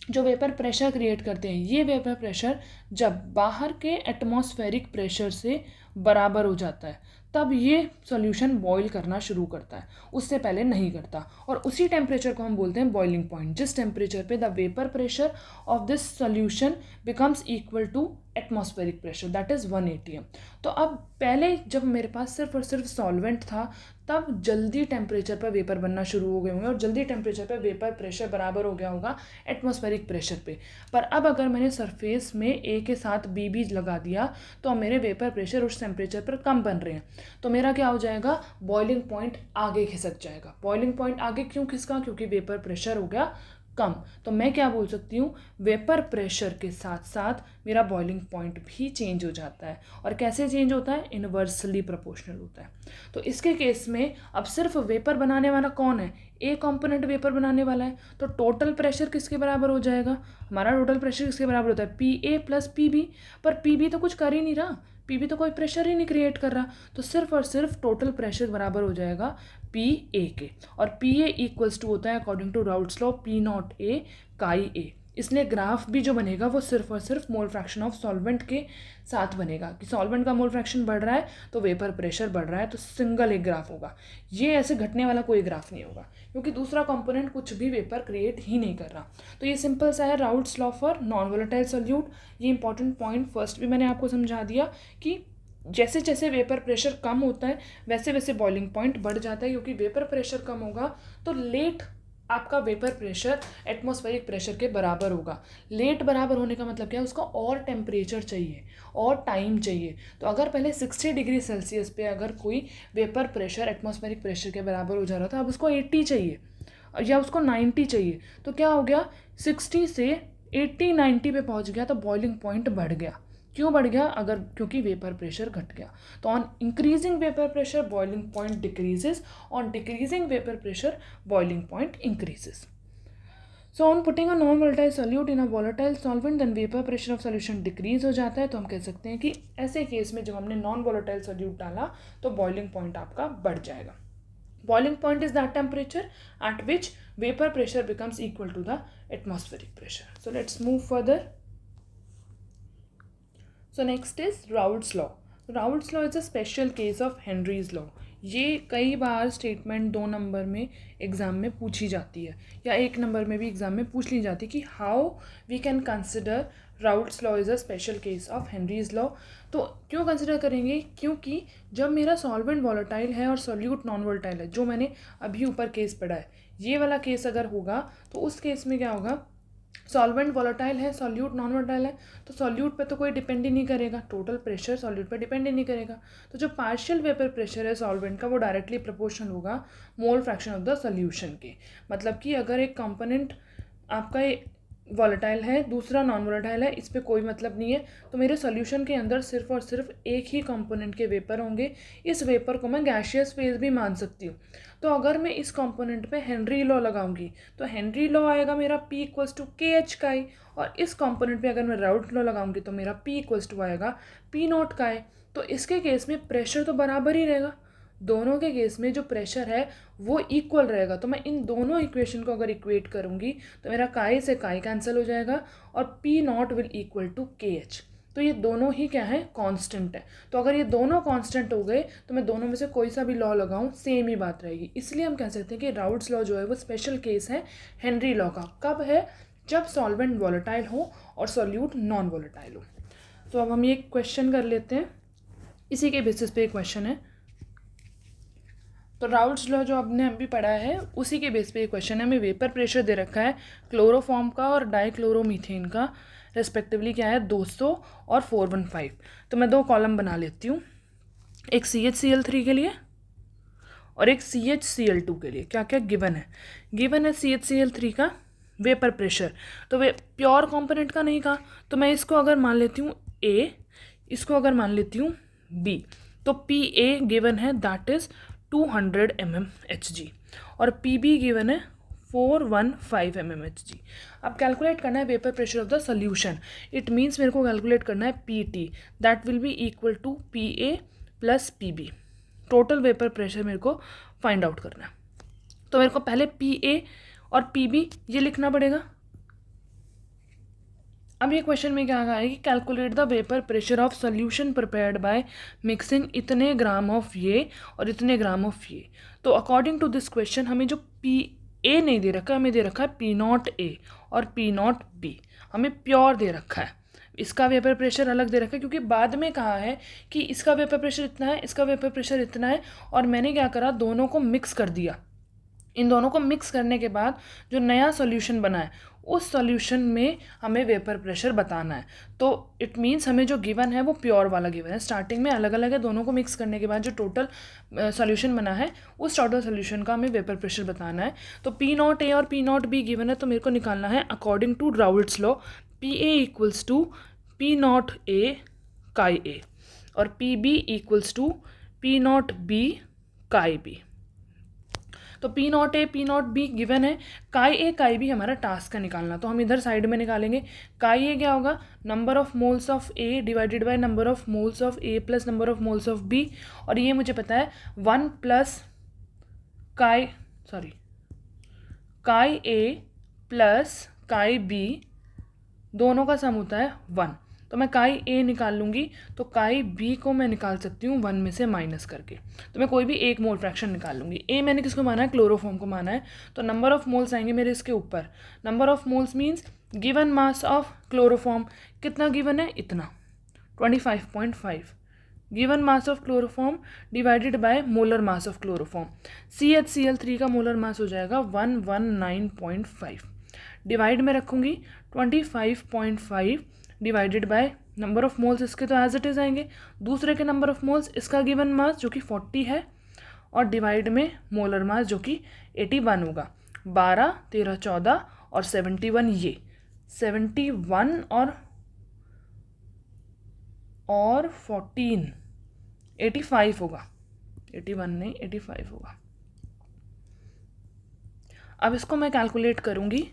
जो वेपर प्रेशर क्रिएट करते हैं, ये वेपर प्रेशर जब बाहर के एटमॉस्फेरिक प्रेशर से बराबर हो जाता है तब ये सॉल्यूशन बॉईल करना शुरू करता है, उससे पहले नहीं करता। और उसी टेम्परेचर को हम बोलते हैं बॉइलिंग पॉइंट, जिस टेम्परेचर पे the vapour pressure of this solution becomes equal to atmospheric pressure, that is 1 atm। तो अब पहले जब मेरे पास सिर्फ और सिर्फ सॉल्वेंट था तब जल्दी टेम्परेचर पर वेपर बनना शुरू हो गए होंगे और जल्दी टेम्परेचर पर वेपर प्रेशर बराबर हो गया होगा एटमॉस्फेरिक प्रेशर पे। पर अब अगर मैंने सरफेस में ए के साथ बी भी लगा दिया तो मेरे वेपर प्रेशर उस टेम्परेचर पर कम बन रहे हैं, तो मेरा क्या हो जाएगा, बॉइलिंग पॉइंट आगे खिसक जाएगा। बॉइलिंग पॉइंट आगे क्यों खिसका? क्योंकि वेपर प्रेशर हो गया कम। तो मैं क्या बोल सकती हूँ, वेपर प्रेशर के साथ साथ मेरा बॉइलिंग पॉइंट भी चेंज हो जाता है। और कैसे चेंज होता है? इनवर्सली प्रोपोर्शनल होता है। तो इसके केस में अब सिर्फ वेपर बनाने वाला कौन है? ए कंपोनेंट वेपर बनाने वाला है। तो टोटल प्रेशर किसके बराबर हो जाएगा? हमारा टोटल प्रेशर किसके बराबर होता है? P A plus P B. पर पी बी तो कुछ कर ही नहीं रहा, पी बी तो कोई प्रेशर ही नहीं क्रिएट कर रहा। तो सिर्फ और सिर्फ टोटल प्रेशर बराबर हो जाएगा पी ए के। और पी ए इक्वल्स टू होता है according to Raoult's law P naught A chi A. इसलिए ग्राफ भी जो बनेगा वो सिर्फ और सिर्फ मोल फ्रैक्शन ऑफ सॉल्वेंट के साथ बनेगा कि सॉल्वेंट का मोल फ्रैक्शन बढ़ रहा है तो वेपर प्रेशर बढ़ रहा है, तो सिंगल एक ग्राफ होगा। ये ऐसे घटने वाला कोई ग्राफ नहीं होगा क्योंकि दूसरा कंपोनेंट कुछ भी वेपर क्रिएट ही नहीं कर रहा। तो ये सिंपल सा है routes law for non volatile solute. ये इंपॉर्टेंट पॉइंट फर्स्ट भी मैंने आपको समझा दिया कि जैसे जैसे वेपर प्रेशर कम होता है वैसे वैसे बॉइलिंग पॉइंट बढ़ जाता है, क्योंकि वेपर प्रेशर कम होगा तो लेट आपका वेपर प्रेशर एटमॉस्फेरिक प्रेशर के बराबर होगा। लेट बराबर होने का मतलब क्या है? उसका और टेम्परेचर चाहिए और टाइम चाहिए। तो अगर पहले 60 डिग्री सेल्सियस पे अगर कोई वेपर प्रेशर एटमॉस्फेरिक प्रेशर के बराबर हो जा रहा था, अब उसको 80 चाहिए या उसको 90 चाहिए। तो क्या हो गया, 60 से 80-90 पे पहुंच गया तो बॉइलिंग पॉइंट बढ़ गया। क्यों बढ़ गया? अगर क्योंकि वेपर प्रेशर घट गया। तो on increasing vapour pressure boiling point decreases, on decreasing vapour pressure boiling point increases. So on putting a non volatile solute in a volatile solvent then vapour pressure of solution decrease हो जाता है। तो हम कह सकते हैं कि ऐसे केस में जब हमने नॉन वोलेटाइल सॉल्यूट डाला तो बॉइलिंग पॉइंट आपका बढ़ जाएगा। Boiling point is that temperature at which vapor pressure becomes equal to the atmospheric pressure. So let's move further. So next is Raoult's law. Raoult's law is a special case of Henry's law. ये कई बार statement 2 number में exam में पूछी जाती है या 1 number में भी एग्ज़ाम में पूछ ली जाती है कि how we can consider Raoult's law is a special case of Henry's law. तो क्यों कंसिडर करेंगे? क्योंकि जब मेरा सॉल्वेंट वॉलेटाइल है और सॉल्यूट नॉन वॉलेटाइल है, जो मैंने अभी ऊपर केस पढ़ा है, ये वाला केस अगर होगा तो उस केस में क्या होगा, सॉल्वेंट वॉलेटाइल है, सॉल्यूट नॉन वॉलेटाइल है, तो सॉल्यूट पे तो कोई डिपेंड ही नहीं करेगा, टोटल प्रेशर सॉल्यूट पे डिपेंड ही नहीं करेगा। तो जो पार्शियल वेपर प्रेशर है सॉल्वेंट का वो डायरेक्टली प्रोपोर्शनल होगा मोल फ्रैक्शन ऑफ द सॉल्यूशन के। मतलब कि अगर एक कंपोनेंट आपका वॉलेटाइल है, दूसरा नॉन वॉलेटाइल है, इस पर कोई मतलब नहीं है, तो मेरे सॉल्यूशन के अंदर सिर्फ और सिर्फ एक ही कंपोनेंट के वेपर होंगे। इस वेपर को मैं गैशियस फेज भी मान सकती हूँ। तो अगर मैं इस कंपोनेंट पे हेनरी लॉ लगाऊंगी तो हेनरी लॉ आएगा मेरा P equals to K H काई, और इस कंपोनेंट पे अगर मैं राउल्ट लॉ लगाऊंगी तो मेरा P इक्वल्स टू आएगा P नॉट काई। तो इसके केस में प्रेशर तो बराबर ही रहेगा, दोनों के केस में जो प्रेशर है वो इक्वल रहेगा। तो मैं इन दोनों इक्वेशन को अगर इक्वेट करूँगी तो मेरा काई से काई कैंसिल हो जाएगा और P naught will equal to K H. तो ये दोनों ही क्या है, कांस्टेंट है। तो अगर ये दोनों कांस्टेंट हो गए तो मैं दोनों में से कोई सा भी लॉ लगाऊं सेम ही बात रहेगी। इसलिए हम कह सकते हैं कि राउल्ट्स लॉ जो है वो स्पेशल केस है हेनरी लॉ का। कब है? जब सॉल्वेंट वॉलेटाइल हो और सॉल्यूट नॉन वॉलेटाइल हो। तो अब हम ये क्वेश्चन कर लेते हैं, इसी के बेसिस पे क्वेश्चन है। तो राउल्ट्स लॉ जो आपने अभी पढ़ा है उसी के बेस पे ये क्वेश्चन है। हमें वेपर प्रेशर दे रखा है क्लोरोफॉर्म का और डाइक्लोरोमीथेन का, रेस्पेक्टिवली क्या है 200 और 415। तो मैं दो कॉलम बना लेती हूँ, एक CHCl3 के लिए और एक CHCl2 के लिए। क्या क्या गिवन है? गिवन है CHCl3 का वेपर प्रेशर, तो वे प्योर कंपोनेंट का नहीं कहा, तो मैं इसको अगर मान लेती हूँ A, इसको अगर मान लेती हूँ B, तो PA गिवन है दैट इज़ 200 mmHg और PB गिवन है 415 mmHg। अब कैलकुलेट करना है vapour pressure of the solution. It means मेरे को कैलकुलेट करना है PT, that will be equal to PA plus PB। Total vapour pressure मेरे को फाइंड आउट करना है। तो मेरे को पहले PA और PB ये लिखना पड़ेगा। अब ये क्वेश्चन में क्या कहा है कि calculate the vapour pressure of solution prepared by mixing इतने ग्राम ऑफ ये और इतने ग्राम ऑफ ये। तो अकॉर्डिंग टू दिस क्वेश्चन हमें जो PA नहीं दे रखा है, हमें दे रखा है P0A और P0B, हमें प्योर दे रखा है। इसका वेपर प्रेशर अलग दे रखा है क्योंकि बाद में कहा है कि इसका वेपर प्रेशर इतना है, इसका वेपर प्रेशर इतना है, और मैंने क्या करा, दोनों को मिक्स कर दिया। इन दोनों को मिक्स करने के बाद जो नया सॉल्यूशन बना है उस सॉल्यूशन में हमें वेपर प्रेशर बताना है। तो इट मीन्स हमें जो गिवन है वो प्योर वाला गिवन है। स्टार्टिंग में अलग अलग है, दोनों को मिक्स करने के बाद जो टोटल सॉल्यूशन बना है उस टोटल सॉल्यूशन का हमें वेपर प्रेशर बताना है। तो P0A और P0B गिवन है, तो मेरे को निकालना है according to Raoult's law PA equals to P0A chi A और PB इक्वल्स टू P0B काई B। तो P0A P0B गिवन है, काई A काई B हमारा टास्क है निकालना। तो हम इधर साइड में निकालेंगे। काई A क्या होगा, number of moles of A divided by number of moles of A plus number of moles of B, और ये मुझे पता है 1 plus chi A plus chi B दोनों का सम होता है 1। तो मैं काई A निकाल लूँगी तो काई B को मैं निकाल सकती हूँ 1 में से माइनस करके। तो मैं कोई भी एक मोल फ्रैक्शन निकाल लूँगी। A मैंने किसको माना है, क्लोरोफॉर्म को माना है, तो नंबर ऑफ मोल्स आएंगे मेरे इसके ऊपर। Number of moles means given mass of chloroform, कितना गिवन है, इतना 25.5। Given mass of chloroform divided by molar mass of chloroform. CHCl3 का मोलर मास हो जाएगा 119.5। डिवाइड में रखूँगी 25.5 divided by number of moles, इसके तो एज इट इज़ आएंगे, दूसरे के नंबर ऑफ मोल्स, इसका गिवन मास जो कि 40 है, और डिवाइड में मोलर मास जो कि 81 होगा। 12, 13, 14 और 71, ये 71 और 14 85 होगा। 81 नहीं 85 होगा। अब इसको मैं कैलकुलेट करूँगी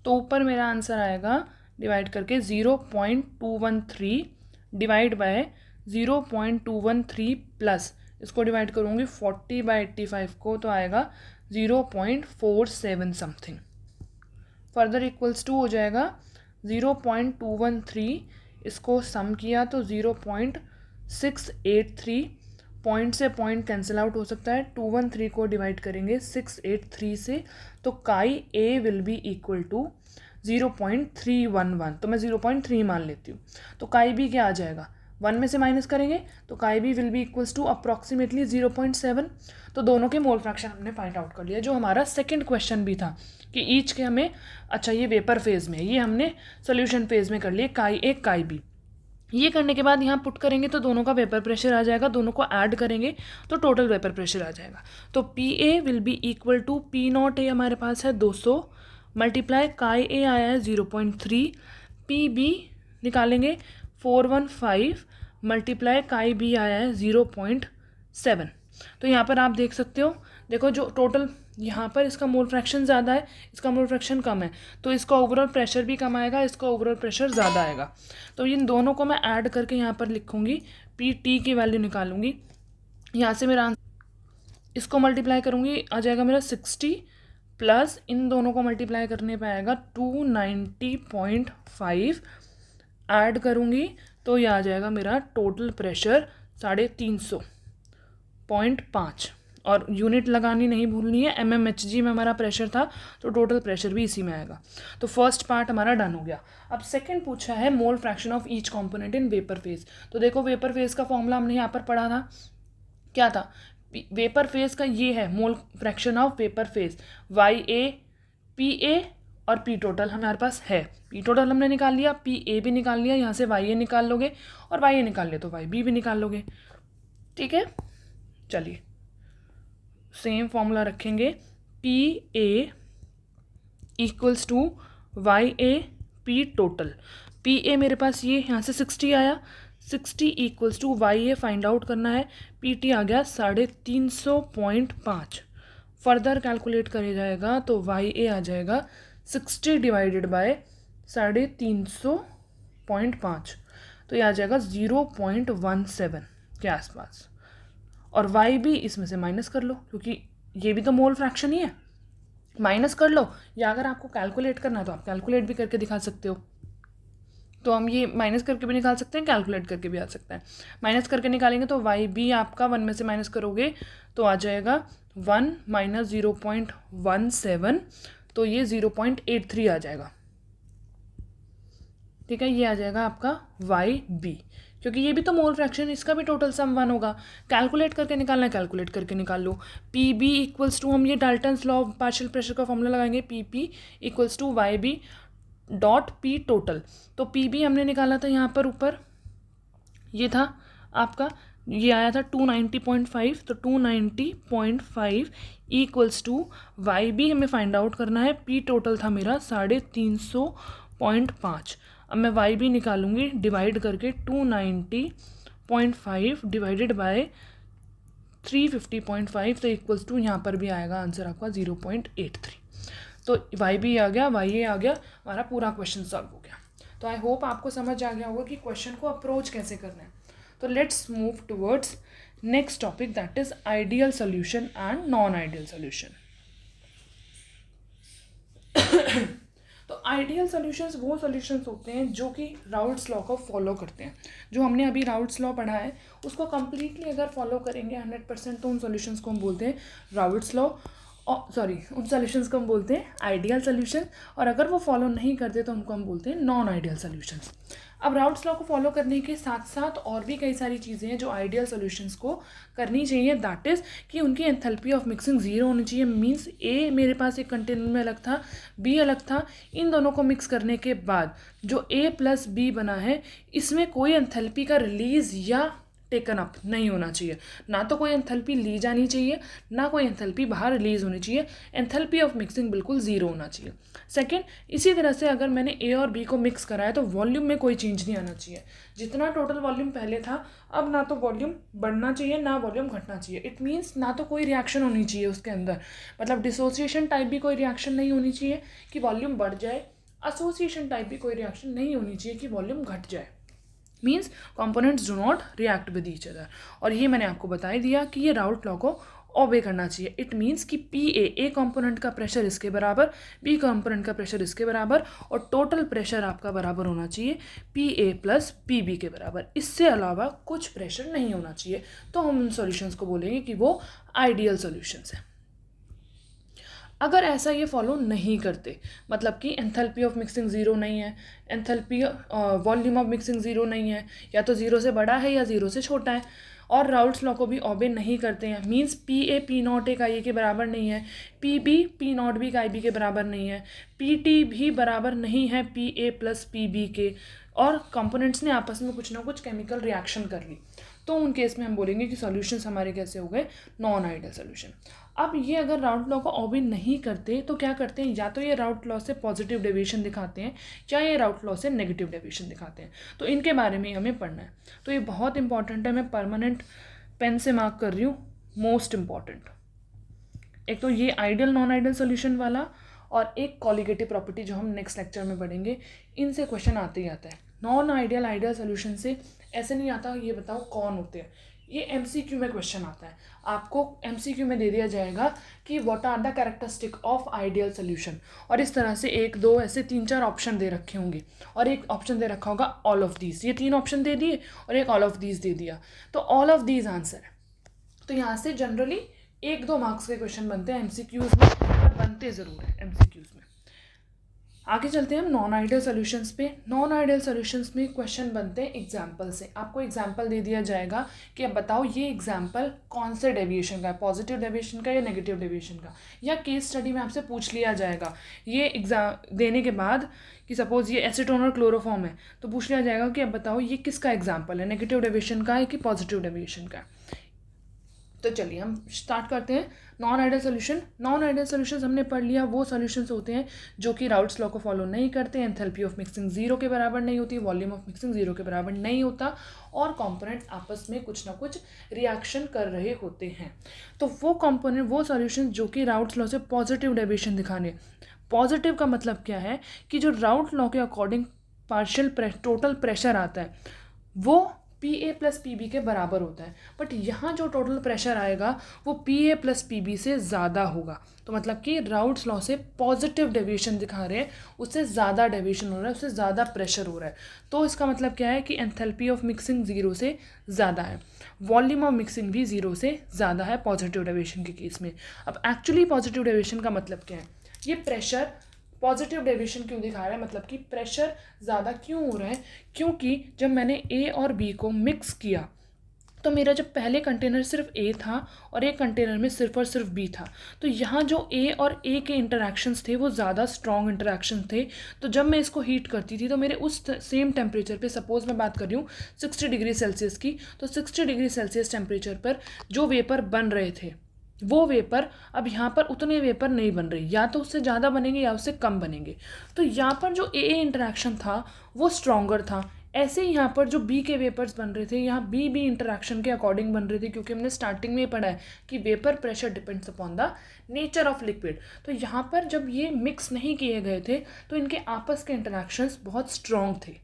तो ऊपर मेरा आंसर आएगा डिवाइड करके 0.213 डिवाइड बाय 0.213 प्लस इसको डिवाइड करूँगी 40/85 को, तो आएगा 0.47 समथिंग। फर्दर इक्वल्स टू हो जाएगा 0.213, इसको सम किया तो 0.683, पॉइंट से पॉइंट कैंसिल आउट हो सकता है। 213 को डिवाइड करेंगे 683 से तो chi A will be equal to 0.311, तो मैं 0.3 मान लेती हूँ। तो काई B क्या आ जाएगा, 1 में से माइनस करेंगे तो chi B will be equals to approximately 0.7। तो दोनों के मोल फ्रैक्शन हमने फाइंड आउट कर लिया, जो हमारा सेकंड क्वेश्चन भी था कि ईच के हमें, अच्छा ये वेपर फेज में, ये हमने सोल्यूशन फेज में कर लिए काई A काई B। ये करने के बाद यहाँ पुट करेंगे तो दोनों का वेपर प्रेशर आ जाएगा, दोनों को ऐड करेंगे तो टोटल वेपर प्रेशर आ जाएगा। तो PA will be equal to P0A हमारे पास है 200 मल्टीप्लाई काई ए आया है 0.3, पी बी निकालेंगे 415 मल्टीप्लाई काई बी आया है 0.7। तो यहाँ पर आप देख सकते हो, देखो जो टोटल यहाँ पर इसका मोल फ्रैक्शन ज़्यादा है, इसका मोल फ्रैक्शन कम है, तो इसका ओवरऑल प्रेशर भी कम आएगा, इसका ओवरऑल प्रेशर ज़्यादा आएगा। तो इन दोनों को मैं ऐड करके यहाँ पर लिखूँगी, पी टी की वैल्यू निकालूंगी। यहाँ से मेरा इसको मल्टीप्लाई करूँगी, आ जाएगा मेरा 60 प्लस इन दोनों को मल्टीप्लाई करने पे आएगा 290.5, ऐड करूँगी तो ये आ जाएगा मेरा टोटल प्रेशर 350.5, और यूनिट लगानी नहीं भूलनी है, mmHg में हमारा प्रेशर था, तो टोटल प्रेशर भी इसी में आएगा। तो फर्स्ट पार्ट हमारा डन हो गया। अब सेकंड पूछा है मोल fraction of each component in vapour phase. तो देखो वेपर फेज का फॉर्मूला हमने यहाँ पर पढ़ा था, क्या था, वेपर फेज का ये है मोल fraction of vapour phase, YA PA और P टोटल हमारे पास है। P टोटल हमने निकाल लिया, PA भी निकाल लिया, यहाँ से YA निकाल लोगे और YA निकाल लिया तो YB भी निकाल लोगे। ठीक है, चलिए सेम फॉर्मूला रखेंगे, PA equals to YA P total. PA मेरे पास ये यहाँ से 60 आया, 60 equals to YA find out करना है, PT आ गया 350.5। फर्दर कैलकुलेट करे जाएगा तो YA आ जाएगा 60 डिवाइडेड बाय 350.5, तो ये आ जाएगा 0.17 के आसपास। और YB इसमें से माइनस कर लो, क्योंकि ये भी तो मोल फ्रैक्शन ही है, माइनस कर लो, या अगर आपको कैलकुलेट करना है तो आप कैलकुलेट भी करके दिखा सकते हो। तो हम ये माइनस करके भी निकाल सकते हैं, कैलकुलेट करके भी आ सकता है। माइनस करके निकालेंगे तो YB आपका 1 में से माइनस करोगे तो आ जाएगा 1 माइनस 0.17, तो ये 0.83 आ जाएगा। ठीक है, ये आ जाएगा आपका YB, क्योंकि ये भी तो मोल फ्रैक्शन, इसका भी टोटल सम 1 होगा। कैलकुलेट करके निकालना है, कैलकुलेट करके निकाल लो। PB इक्वल्स टू, हम ये Dalton's law of partial pressure का फॉर्मूला लगाएंगे, PP equals to YB dot P total. तो PB हमने निकाला था यहाँ पर ऊपर, ये था आपका, ये आया था 290.5, तो 290.5 इक्वल्स टू YB हमें फाइंड आउट करना है, P टोटल था मेरा 350.5। अब मैं YB निकालूंगी डिवाइड करके 290.5 डिवाइडेड बाय 350.5, तो इक्वल्स टू यहाँ पर भी आएगा आंसर आपका 0.83। तो YB आ गया, YA आ गया, हमारा पूरा क्वेश्चन सॉल्व हो गया। तो आई होप आपको समझ आ गया होगा कि क्वेश्चन को अप्रोच कैसे करना है। तो let's move towards next topic, that is ideal solution and non ideal solution. तो आइडियल सॉल्यूशंस वो सॉल्यूशंस होते हैं जो कि राउल्ट्स लॉ को फॉलो करते हैं। जो हमने अभी राउल्ट्स लॉ पढ़ा है उसको कम्प्लीटली अगर फॉलो करेंगे 100%, तो उन सॉल्यूशंस को हम बोलते हैं राउल्ट्स लॉ, उन सॉल्यूशंस को हम बोलते हैं आइडियल सॉल्यूशन, और अगर वो फॉलो नहीं करते तो उनको हम बोलते हैं नॉन आइडियल सॉल्यूशंस। अब राउल्ट्स लॉ को फॉलो करने के साथ साथ और भी कई सारी चीज़ें हैं जो आइडियल सॉल्यूशंस को करनी चाहिए, दैट इज़ कि उनकी एंथैल्पी ऑफ मिक्सिंग जीरो होनी चाहिए। मींस ए मेरे पास एक कंटेनर में अलग था, बी अलग था, इन दोनों को मिक्स करने के बाद जो A प्लस बी बना है इसमें कोई एंथैल्पी का रिलीज़ या टेकन अप नहीं होना चाहिए, ना तो कोई एंथैल्पी ली जानी चाहिए, ना कोई एंथैल्पी बाहर रिलीज होनी चाहिए। एंथैल्पी ऑफ मिक्सिंग बिल्कुल ज़ीरो होना चाहिए। सेकंड, इसी तरह से अगर मैंने ए और बी को मिक्स करा है तो वॉल्यूम में कोई चेंज नहीं आना चाहिए। जितना टोटल वॉल्यूम पहले था अब ना तो वॉल्यूम बढ़ना चाहिए ना वॉल्यूम घटना चाहिए। इट मीन्स ना तो कोई रिएक्शन होनी चाहिए उसके अंदर, मतलब डिसोसिएशन टाइप भी कोई रिएक्शन नहीं होनी चाहिए कि वॉल्यूम बढ़ जाए, एसोसिएशन टाइप भी कोई रिएक्शन नहीं होनी चाहिए कि वॉल्यूम घट जाए। Means components do not react with each other. और ये मैंने आपको बता ही दिया कि ये राउल्ट लॉ को ओबे करना चाहिए। इट मीन्स कि ए कंपोनेंट का प्रेशर इसके बराबर, बी कंपोनेंट का प्रेशर इसके बराबर, और टोटल प्रेशर आपका बराबर होना चाहिए PA प्लस PB के बराबर। इससे अलावा कुछ प्रेशर नहीं होना चाहिए। तो हम उन सॉल्यूशंस को बोलेंगे कि वो आइडियल सॉल्यूशंस हैं। अगर ऐसा ये फॉलो नहीं करते, मतलब कि एंथैल्पी ऑफ मिक्सिंग ज़ीरो नहीं है, enthalpy volume of mixing zero नहीं है, या तो ज़ीरो से बड़ा है या ज़ीरो से छोटा है, और राउल्ट्स लॉ को भी ओबे नहीं करते हैं, मींस PA P0 एक IA के बराबर नहीं है, PB P0 भी एक IB के बराबर नहीं है, PT भी बराबर नहीं है PA प्लस PB के, और कंपोनेंट्स ने आपस में कुछ ना कुछ केमिकल रिएक्शन कर ली, तो उन केस में हम बोलेंगे कि सॉल्यूशंस हमारे कैसे हो गए, नॉन आइडियल सॉल्यूशन। अब ये अगर राउट लॉ को ऑबे नहीं करते तो क्या करते हैं, या तो ये राउट लॉ से पॉजिटिव डेविएशन दिखाते हैं या ये राउट लॉ से नेगेटिव डेविएशन दिखाते हैं। तो इनके बारे में हमें पढ़ना है। तो ये बहुत इंपॉर्टेंट है, मैं परमानेंट पेन से मार्क कर रही हूँ, मोस्ट इंपॉर्टेंट। एक तो ये आइडियल नॉन आइडियल सोल्यूशन वाला और एक कॉलिगेटिव प्रॉपर्टी जो हम नेक्स्ट लेक्चर में पढ़ेंगे। इनसे क्वेश्चन आते ही आता है। नॉन आइडियल आइडियल सोल्यूशन से ऐसे नहीं आता, ये बताओ कौन होते हैं। ये एमसीक्यू में क्वेश्चन आता है। आपको एमसीक्यू में दे दिया जाएगा कि what are the characteristic of ideal solution, और इस तरह से 1 2 ऐसे 3 4 ऑप्शन दे रखे होंगे और एक ऑप्शन दे रखा होगा ऑल ऑफ दीज। ये 3 ऑप्शन दे दिए और एक ऑल ऑफ दीज दे दिया, तो ऑल ऑफ दीज आंसर है। तो यहाँ से जनरली 1 2 मार्क्स के क्वेश्चन बनते हैं एमसीक्यूज में, पर बनते ज़रूर है एमसीक्यूज में। आगे चलते हैं हम नॉन आइडियल सॉल्यूशंस पे। नॉन आइडियल सॉल्यूशंस में क्वेश्चन बनते हैं एग्जाम्पल से। आपको एग्जाम्पल दे दिया जाएगा कि अब बताओ ये एग्जाम्पल कौन से डेविएशन का है, पॉजिटिव डेविएशन का या नेगेटिव डेविएशन का, या केस स्टडी में आपसे पूछ लिया जाएगा ये एग्जाम देने के बाद कि सपोज ये एसीटोन और क्लोरोफॉर्म है, तो पूछ लिया जाएगा कि अब बताओ ये किसका एग्जाम्पल है, नेगेटिव डेविएशन का है कि पॉजिटिव डेविएशन का है। तो चलिए हम स्टार्ट करते हैं। Non ideal solution. Non ideal solutions हमने पढ़ लिया, वो सोल्यूशंस होते हैं जो कि राउट्स लॉ को फॉलो नहीं करते, एंथैल्पी ऑफ मिक्सिंग 0 के बराबर नहीं होती, वॉल्यूम ऑफ मिक्सिंग 0 के बराबर नहीं होता, और कंपोनेंट्स आपस में कुछ ना कुछ रिएक्शन कर रहे होते हैं। तो वो कंपोनेंट, वो सोल्यूशन जो कि राउट्स लॉ से पॉजिटिव डेविएशन दिखाने। पॉजिटिव का मतलब क्या है कि जो राउट लॉ के अकॉर्डिंग पार्शियल टोटल प्रेशर आता है वो PA + PB के बराबर होता है, बट यहाँ जो टोटल प्रेशर आएगा वो PA + PB से ज़्यादा होगा। तो मतलब कि राउट्स लॉ से पॉजिटिव डेविएशन दिखा रहे हैं, उससे ज़्यादा डेविएशन हो रहा है, उससे ज़्यादा प्रेशर हो रहा है। तो इसका मतलब क्या है कि एंथैल्पी ऑफ मिक्सिंग 0 से ज़्यादा है, वॉल्यूम ऑफ मिक्सिंग भी 0 से ज़्यादा है पॉजिटिव डेविएशन के केस में। अब एक्चुअली पॉजिटिव डेविएशन का मतलब क्या है, ये प्रेशर पॉजिटिव डेविएशन क्यों दिखा रहा है, मतलब कि प्रेशर ज़्यादा क्यों हो रहा है, क्योंकि जब मैंने A और B को मिक्स किया तो मेरा जब पहले कंटेनर सिर्फ A था और एक कंटेनर में सिर्फ और सिर्फ B था, तो यहाँ जो A और A के इंटरेक्शंस थे वो ज़्यादा स्ट्रॉन्ग इंटरेक्शन थे। तो जब मैं इसको हीट करती थी तो मेरे उस सेम टेम्परेचर पे, सपोज़ मैं बात कर रही हूँ 60 डिग्री सेल्सियस की, तो 60 डिग्री सेल्सियस टेम्परेचर पर जो वेपर बन रहे थे वो वेपर अब यहाँ पर उतने वेपर नहीं बन रहे, या तो उससे ज़्यादा बनेंगे या उससे कम बनेंगे। तो यहाँ पर जो ए इंटरेक्शन था वो स्ट्रॉन्गर था। ऐसे ही यहाँ पर जो बी के वेपर्स बन रहे थे, यहाँ बी इंटरेक्शन के अकॉर्डिंग बन रहे थे, क्योंकि हमने स्टार्टिंग में ही पढ़ा है कि vapour pressure depends upon the nature of liquid. तो यहाँ पर जब ये मिक्स नहीं किए गए थे तो इनके आपस के इंटरेक्शंस बहुत स्ट्रॉन्ग थे।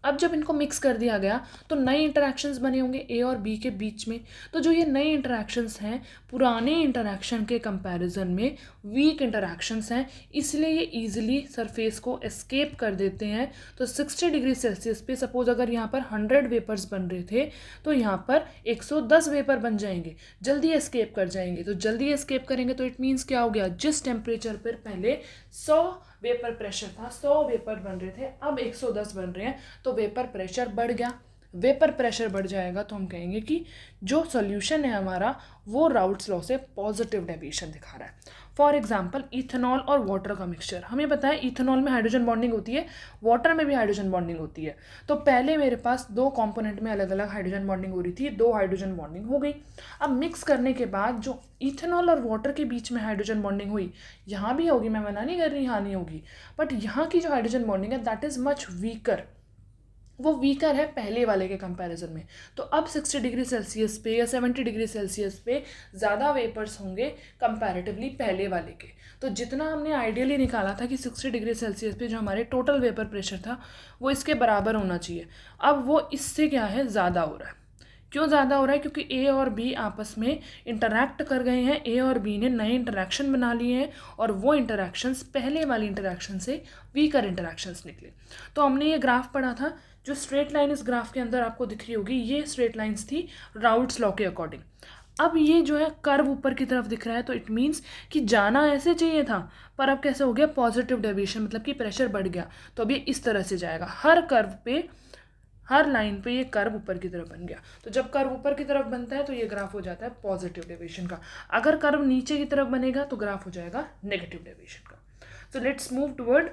अब जब इनको मिक्स कर दिया गया तो नए इंटरेक्शंस बने होंगे ए और बी के बीच में। तो जो ये नए इंटरेक्शंस हैं पुराने इंटरेक्शन के कंपैरिजन में वीक इंटरेक्शंस हैं, इसलिए ये इजीली सरफेस को एस्केप कर देते हैं। तो 60 डिग्री सेल्सियस पे सपोज अगर यहाँ पर 100 वेपर्स बन रहे थे तो यहाँ पर 110 वेपर बन जाएंगे, जल्दी एस्केप कर जाएंगे। तो जल्दी एस्केप करेंगे तो इट मीन्स क्या हो गया, जिस टेम्परेचर पर पहले 100 वेपर प्रेशर था, 100 वेपर बन रहे थे, अब 110 बन रहे हैं, तो वेपर प्रेशर बढ़ गया। वेपर प्रेशर बढ़ जाएगा तो हम कहेंगे कि जो सॉल्यूशन है हमारा वो राउट्स लॉ से पॉजिटिव डेविएशन दिखा रहा है। फॉर एग्जांपल इथेनॉल और वाटर का मिक्सचर। हमें पता है इथेनॉल में हाइड्रोजन बॉन्डिंग होती है, वाटर में भी हाइड्रोजन बॉन्डिंग होती है। तो पहले मेरे पास 2 कंपोनेंट में अलग अलग हाइड्रोजन बॉन्डिंग हो रही थी, 2 हाइड्रोजन बॉन्डिंग हो गई। अब मिक्स करने के बाद जो इथेनॉल और वाटर के बीच में हाइड्रोजन बॉन्डिंग हुई, यहाँ भी होगी, मैं मना नहीं कर रही यहाँ नहीं होगी, बट यहाँ की जो हाइड्रोजन बॉन्डिंग है दैट इज़ मच वीकर, वो वीकर है पहले वाले के कंपैरिजन में। तो अब 60 डिग्री सेल्सियस पे या 70 डिग्री सेल्सियस पे ज़्यादा वेपर्स होंगे कंपैरेटिवली पहले वाले के। तो जितना हमने आइडियली निकाला था कि 60 डिग्री सेल्सियस पे जो हमारे टोटल वेपर प्रेशर था वो इसके बराबर होना चाहिए, अब वो इससे क्या है ज़्यादा हो रहा है। क्यों ज़्यादा हो रहा है, क्योंकि ए और बी आपस में इंटरैक्ट कर गए हैं, ए और बी ने नए इंटरैक्शन बना लिए हैं और वो इंटरैक्शंस पहले वाली इंटरैक्शन से वीकर इंटरैक्शंस निकले। तो हमने ये ग्राफ पढ़ा था, जो स्ट्रेट लाइन इस ग्राफ के अंदर आपको दिख रही होगी, ये स्ट्रेट लाइन्स थी राउट्स लॉ के अकॉर्डिंग। अब ये जो है कर्व ऊपर की तरफ दिख रहा है, तो इट मीन्स कि जाना ऐसे चाहिए था, पर अब कैसे हो गया, पॉजिटिव डेविएशन, मतलब कि प्रेशर बढ़ गया। तो अब ये इस तरह से जाएगा, हर कर्व पे, हर लाइन पे ये कर्व ऊपर की तरफ बन गया। तो जब कर्व ऊपर की तरफ बनता है तो ये ग्राफ हो जाता है पॉजिटिव डेविएशन का। अगर कर्व नीचे की तरफ बनेगा तो ग्राफ हो जाएगा नेगेटिव डेविएशन का। तो let's move toward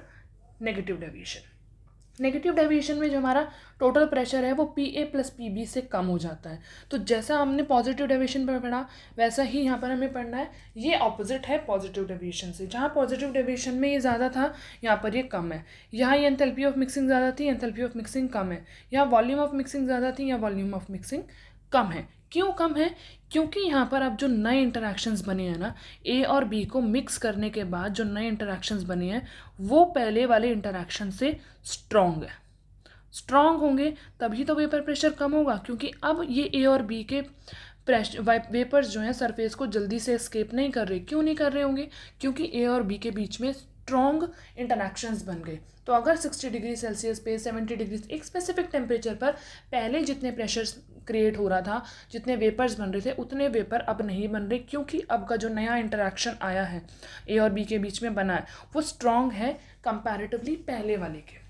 negative deviation. Negative deviation में जो हमारा टोटल प्रेशर है वो PA + PB से कम हो जाता है। तो जैसा हमने पॉजिटिव डेविएशन पर पढ़ा वैसा ही यहाँ पर हमें पढ़ना है। ये ऑपोजिट है पॉजिटिव डेविएशन से। जहाँ पॉजिटिव डेविएशन में ये ज़्यादा था, यहाँ पर ये कम है। यहाँ ये एंथैल्पी ऑफ मिक्सिंग ज़्यादा थी, एंथैल्पी ऑफ मिक्सिंग कम है। यहाँ वॉल्यूम ऑफ मिक्सिंग ज़्यादा थी, यहाँ वॉल्यूम ऑफ मिक्सिंग कम है। क्यों कम है? क्योंकि यहाँ पर अब जो नए इंटरेक्शंस बने हैं ना, A और B को मिक्स करने के बाद जो नए इंटरेक्शंस बने हैं वो पहले वाले इंटरेक्शन से स्ट्रॉन्ग है। स्ट्रॉन्ग होंगे तभी तो वेपर प्रेशर कम होगा, क्योंकि अब ये A और B के वेपर्स जो हैं सरफेस को जल्दी से एस्केप नहीं कर रहे। क्यों नहीं कर रहे होंगे? क्योंकि A और B के बीच में स्ट्रॉन्ग इंटरेक्शंस बन गए। तो अगर 60 डिग्री सेल्सियस पे 70 डिग्री एक स्पेसिफिक टेम्परेचर पर पहले जितने प्रेशर्स क्रिएट हो रहा था, जितने वेपर्स बन रहे थे, उतने वेपर अब नहीं बन रहे, क्योंकि अब का जो नया इंटरेक्शन आया है A और B के बीच में बना है वो स्ट्रॉन्ग है कंपैरेटिवली पहले वाले के।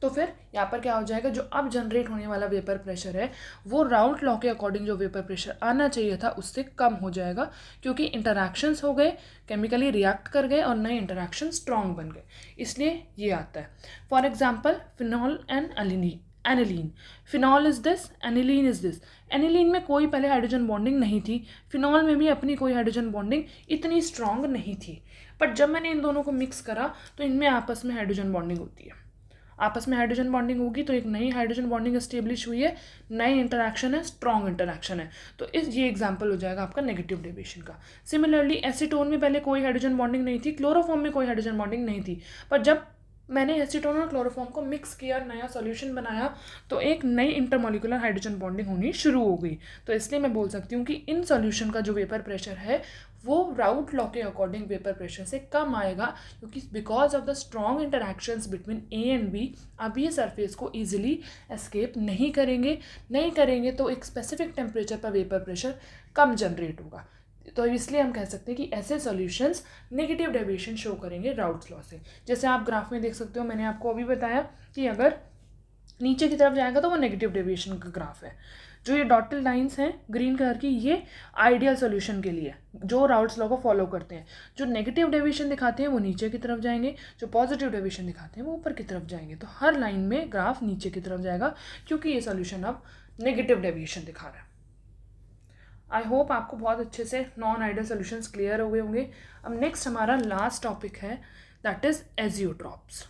तो फिर यहाँ पर क्या हो जाएगा, जो अब जनरेट होने वाला वेपर प्रेशर है वो राउल्ट लॉ के अकॉर्डिंग जो वेपर प्रेशर आना चाहिए था उससे कम हो जाएगा, क्योंकि इंटरैक्शंस हो गए, केमिकली रिएक्ट कर गए और नए इंटरैक्शन स्ट्रॉन्ग बन गए, इसलिए ये आता है। For example phenol and aniline. Phenol is this, aniline is this. Aniline में कोई पहले हाइड्रोजन बॉन्डिंग नहीं थी, फिनॉल में भी अपनी कोई हाइड्रोजन बॉन्डिंग इतनी स्ट्रॉन्ग नहीं थी, बट जब मैंने इन दोनों को मिक्स करा तो इनमें आपस में हाइड्रोजन बॉन्डिंग होती है। आपस में हाइड्रोजन बॉन्डिंग होगी तो एक नई हाइड्रोजन बॉन्डिंग एस्टेब्लिश हुई है, नई इंटरैक्शन है, स्ट्रॉन्ग इंटरैक्शन है। तो ये एग्जांपल हो जाएगा आपका नेगेटिव डेविएशन का। सिमिलरली एसीटोन में पहले कोई हाइड्रोजन बॉन्डिंग नहीं थी, क्लोरोफॉर्म में कोई हाइड्रोजन बॉन्डिंग नहीं थी, पर जब मैंने एसीटोन और क्लोरोफॉर्म को मिक्स किया, नया सॉल्यूशन बनाया, तो एक नई इंटरमोलिकुलर हाइड्रोजन बॉन्डिंग होनी शुरू हो गई। तो इसलिए मैं बोल सकती हूँ कि इन सॉल्यूशन का जो वेपर प्रेशर है वो राउट लॉ के अकॉर्डिंग वेपर प्रेशर से कम आएगा, क्योंकि because of the strong interactions between A and B अब ये सरफेस को ईजिली एस्केप नहीं करेंगे तो एक स्पेसिफिक टेम्परेचर पर वेपर प्रेशर कम जनरेट होगा। तो इसलिए हम कह सकते हैं कि ऐसे सॉल्यूशंस नेगेटिव डेविएशन शो करेंगे राउट्स लॉ से। जैसे आप ग्राफ में देख सकते हो, मैंने आपको अभी बताया कि अगर नीचे की तरफ जाएगा तो वो नेगेटिव डेविएशन का ग्राफ है। जो ये डॉटेड लाइंस हैं ग्रीन कलर की, ये आइडियल सॉल्यूशन के लिए जो राउट्स लॉ को फॉलो करते हैं। जो नेगेटिव डेविएशन दिखाते हैं वो नीचे की तरफ जाएंगे, जो पॉजिटिव डेविएशन दिखाते हैं वो ऊपर की तरफ जाएंगे। तो हर लाइन में ग्राफ नीचे की तरफ जाएगा, क्योंकि ये सॉल्यूशन अब नेगेटिव डेविएशन दिखा रहा है। आई होप आपको बहुत अच्छे से नॉन आइडियल सॉल्यूशंस क्लियर हो गए होंगे। अब नेक्स्ट हमारा लास्ट टॉपिक है, that is azeotropes.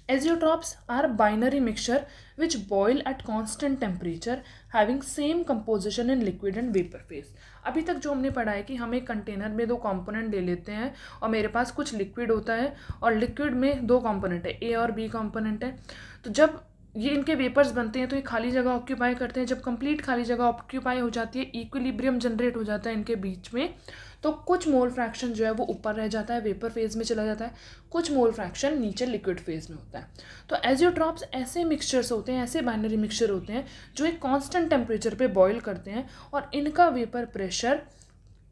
Azeotrops are binary mixture which boil at constant temperature having same composition in liquid and vapor phase। अभी तक जो हमने पढ़ा है कि हम एक कंटेनर में दो कंपोनेंट ले लेते हैं और मेरे पास कुछ लिक्विड होता है और लिक्विड में दो कंपोनेंट है, A और B कंपोनेंट है। तो जब ये इनके वेपर्स बनते हैं तो ये खाली जगह ऑक्यूपाई करते हैं। जब कंप्लीट खाली जगह ऑक्यूपाई हो जाती है, इक्विलिब्रियम जनरेट हो जाता है इनके बीच में, तो कुछ मोल फ्रैक्शन जो है वो ऊपर रह जाता है, वेपर फेज में चला जाता है, कुछ मोल फ्रैक्शन नीचे लिक्विड फेज में होता है। तो एजियोट्रॉप्स ऐसे मिक्सचर्स होते हैं, ऐसे बाइनरी मिक्सचर होते हैं जो एक कांस्टेंट टेम्परेचर पे बॉयल करते हैं और इनका वेपर प्रेशर,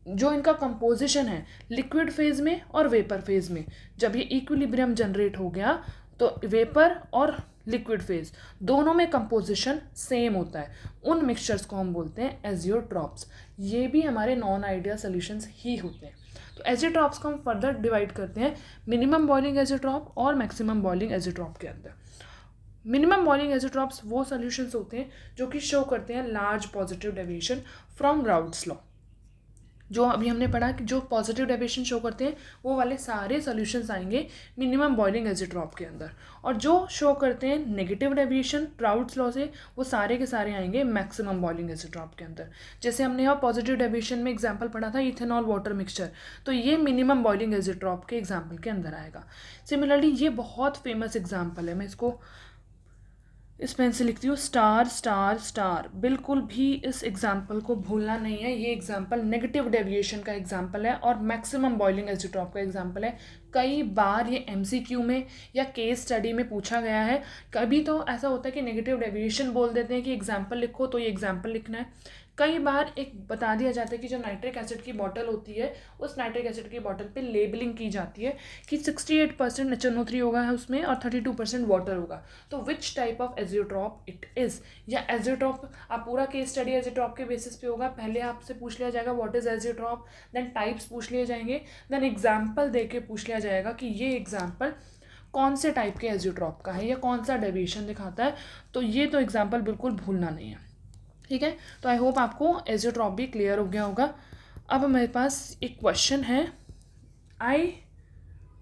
जो इनका कंपोजिशन है लिक्विड फेज में और वेपर फेज में, जब ये इक्विलिब्रियम जनरेट हो गया तो वेपर और लिक्विड फेज दोनों में कंपोजिशन सेम होता है। उन मिक्सचर्स को हम बोलते हैं एजियोट्रॉप्स। ये भी हमारे नॉन आइडियल सॉल्यूशंस ही होते हैं। तो एजियोट्रॉप्स को हम फर्दर डिवाइड करते हैं मिनिमम बॉइलिंग एजियोट्रॉप और मैक्सिमम बॉइलिंग एजियोट्रॉप के अंदर। मिनिमम बॉइलिंग एजियोट्रॉप्स वो सॉल्यूशंस होते हैं जो कि शो करते हैं large positive deviation from routes law. जो अभी हमने पढ़ा कि जो पॉजिटिव डेविएशन शो करते हैं वो वाले सारे सॉल्यूशंस आएंगे मिनिमम बॉइलिंग एजियोट्रॉप के अंदर, और जो शो करते हैं नेगेटिव डेविएशन राउट्स लॉ से वो सारे के सारे आएंगे मैक्सिमम बॉइलिंग एजियोट्रॉप के अंदर। जैसे हमने यहाँ पॉजिटिव डेविएशन में एग्जांपल पढ़ा था इथेनॉल वाटर मिक्सचर, तो ये मिनिमम बॉइलिंग एजियोट्रॉप के एग्जाम्पल के अंदर आएगा। सिमिलरली ये बहुत फेमस एग्जाम्पल है, मैं इसको इस पेन से लिखती हूँ स्टार स्टार स्टार। बिल्कुल भी इस एग्जाम्पल को भूलना नहीं है। ये एग्जाम्पल नेगेटिव डेविएशन का एग्जाम्पल है और मैक्सिमम बॉइलिंग एजियोट्रॉप का एग्जाम्पल है। कई बार ये MCQ में या केस स्टडी में पूछा गया है। कभी तो ऐसा होता है कि नेगेटिव डेविएशन बोल देते हैं कि एग्जाम्पल लिखो, तो ये एग्जाम्पल लिखना है। कई बार एक बता दिया जाता है कि जो नाइट्रिक एसिड की बॉटल होती है उस नाइट्रिक एसिड की बॉटल पे लेबलिंग की जाती है कि 68% HNO3 होगा है उसमें और 32% वाटर होगा। तो which type of azeotrope it is, या एजियोट्रॉप आप पूरा केस स्टडी एजियोट्रॉप के बेसिस पे होगा। पहले आपसे पूछ लिया जाएगा what is azeotrope, then types पूछ लिए जाएंगे, देन एग्जाम्पल दे के पूछ लिया जाएगा कि ये एग्जाम्पल कौन से टाइप के एजियोट्रॉप का है या कौन सा डेविएशन दिखाता है, तो ये तो एग्जाम्पल बिल्कुल भूलना नहीं है, ठीक है। तो आई होप आपको एजियोट्रॉप भी क्लियर हो गया होगा। अब मेरे पास एक क्वेश्चन है, आई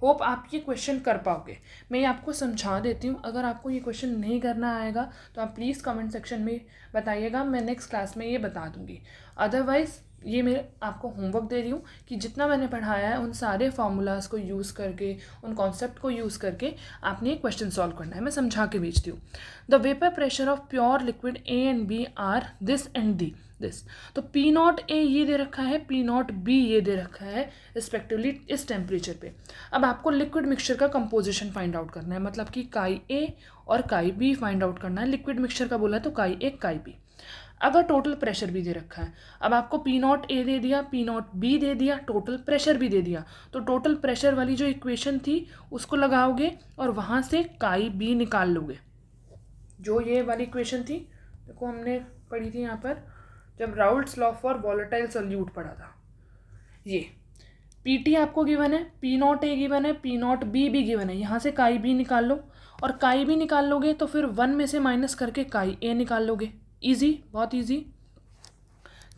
होप आप ये क्वेश्चन कर पाओगे। मैं ये आपको समझा देती हूँ, अगर आपको ये क्वेश्चन नहीं करना आएगा तो आप प्लीज़ कमेंट सेक्शन में बताइएगा, मैं नेक्स्ट क्लास में ये बता दूँगी। अदरवाइज़ ये मैं आपको होमवर्क दे रही हूँ कि जितना मैंने पढ़ाया है उन सारे फार्मूलाज को यूज़ करके, उन कॉन्सेप्ट को यूज़ करके आपने ये क्वेश्चन सॉल्व करना है। मैं समझा के भेजती हूँ। The vapour pressure of pure liquid A and B are this and this. तो पी नॉट ए ये दे रखा है, पी नॉट बी ये दे रखा है रिस्पेक्टिवली इस टेम्परेचर पे। अब आपको लिक्विड मिक्सचर का कंपोजिशन फाइंड आउट करना है, मतलब कि काई ए और काई बी फाइंड आउट करना है। लिक्विड मिक्सचर का बोला है तो काई ए काई बी। अगर टोटल प्रेशर भी दे रखा है, अब आपको पी नॉट ए दे दिया, पी नॉट बी दे दिया, टोटल प्रेशर भी दे दिया, तो टोटल प्रेशर वाली जो इक्वेशन थी उसको लगाओगे और वहाँ से काई बी निकाल लोगे। जो ये वाली इक्वेशन थी, देखो हमने पढ़ी थी यहाँ पर जब Raoult's law for volatile solute पढ़ा था। ये पी टी आपको गिवन है, पी नॉट ए गिवन है, पी नॉट बी भी गिवन है। यहाँ से काई बी निकाल लो, और काई बी निकाल लोगे तो फिर 1 में से माइनस करके काई ए निकाल लोगे। इजी, बहुत इजी।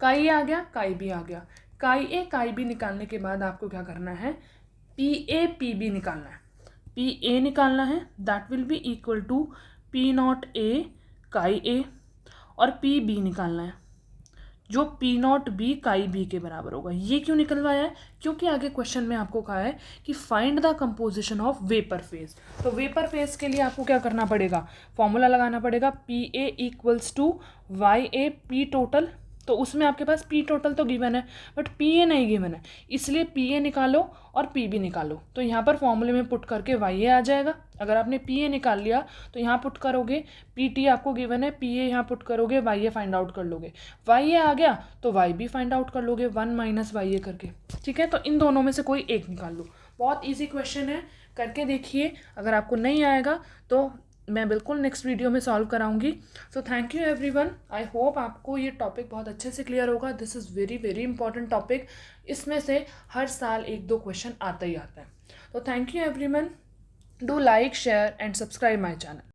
काई ए आ गया, काई बी आ गया। काई ए काई बी निकालने के बाद आपको क्या करना है, पी ए पी बी निकालना है। पी ए निकालना है, that will be equal to P naught A chi A, और पी बी निकालना है जो P naught B chi B के बराबर होगा। ये क्यों निकलवाया है, क्योंकि आगे क्वेश्चन में आपको कहा है कि find the composition of vapour phase. तो वेपर फेज के लिए आपको क्या करना पड़ेगा, फॉर्मूला लगाना पड़ेगा, P A equals to Y A P total. तो उसमें आपके पास पी टोटल तो गिवन है बट पी ए नहीं गिवन है, इसलिए पी ए निकालो और पी बी निकालो। तो यहाँ पर फॉर्मूले में पुट करके वाई ए आ जाएगा। अगर आपने पी ए निकाल लिया तो यहाँ पुट करोगे, पी टी आपको गिवन है, पी ए यहाँ पुट करोगे, वाई ए फाइंड आउट कर लोगे। वाई ए आ गया तो वाई बी फाइंड आउट कर लोगे 1 माइनस वाई ए करके, ठीक है। तो इन दोनों में से कोई एक निकाल लो। बहुत ईजी क्वेश्चन है, करके देखिए। अगर आपको नहीं आएगा तो मैं बिल्कुल नेक्स्ट वीडियो में सॉल्व कराऊंगी। So thank you everyone. I hope आपको ये टॉपिक बहुत अच्छे से क्लियर होगा। This is very very important topic. इसमें से हर साल 1-2 क्वेश्चन आता ही आता है। तो thank you everyone. Do like, share and subscribe my channel.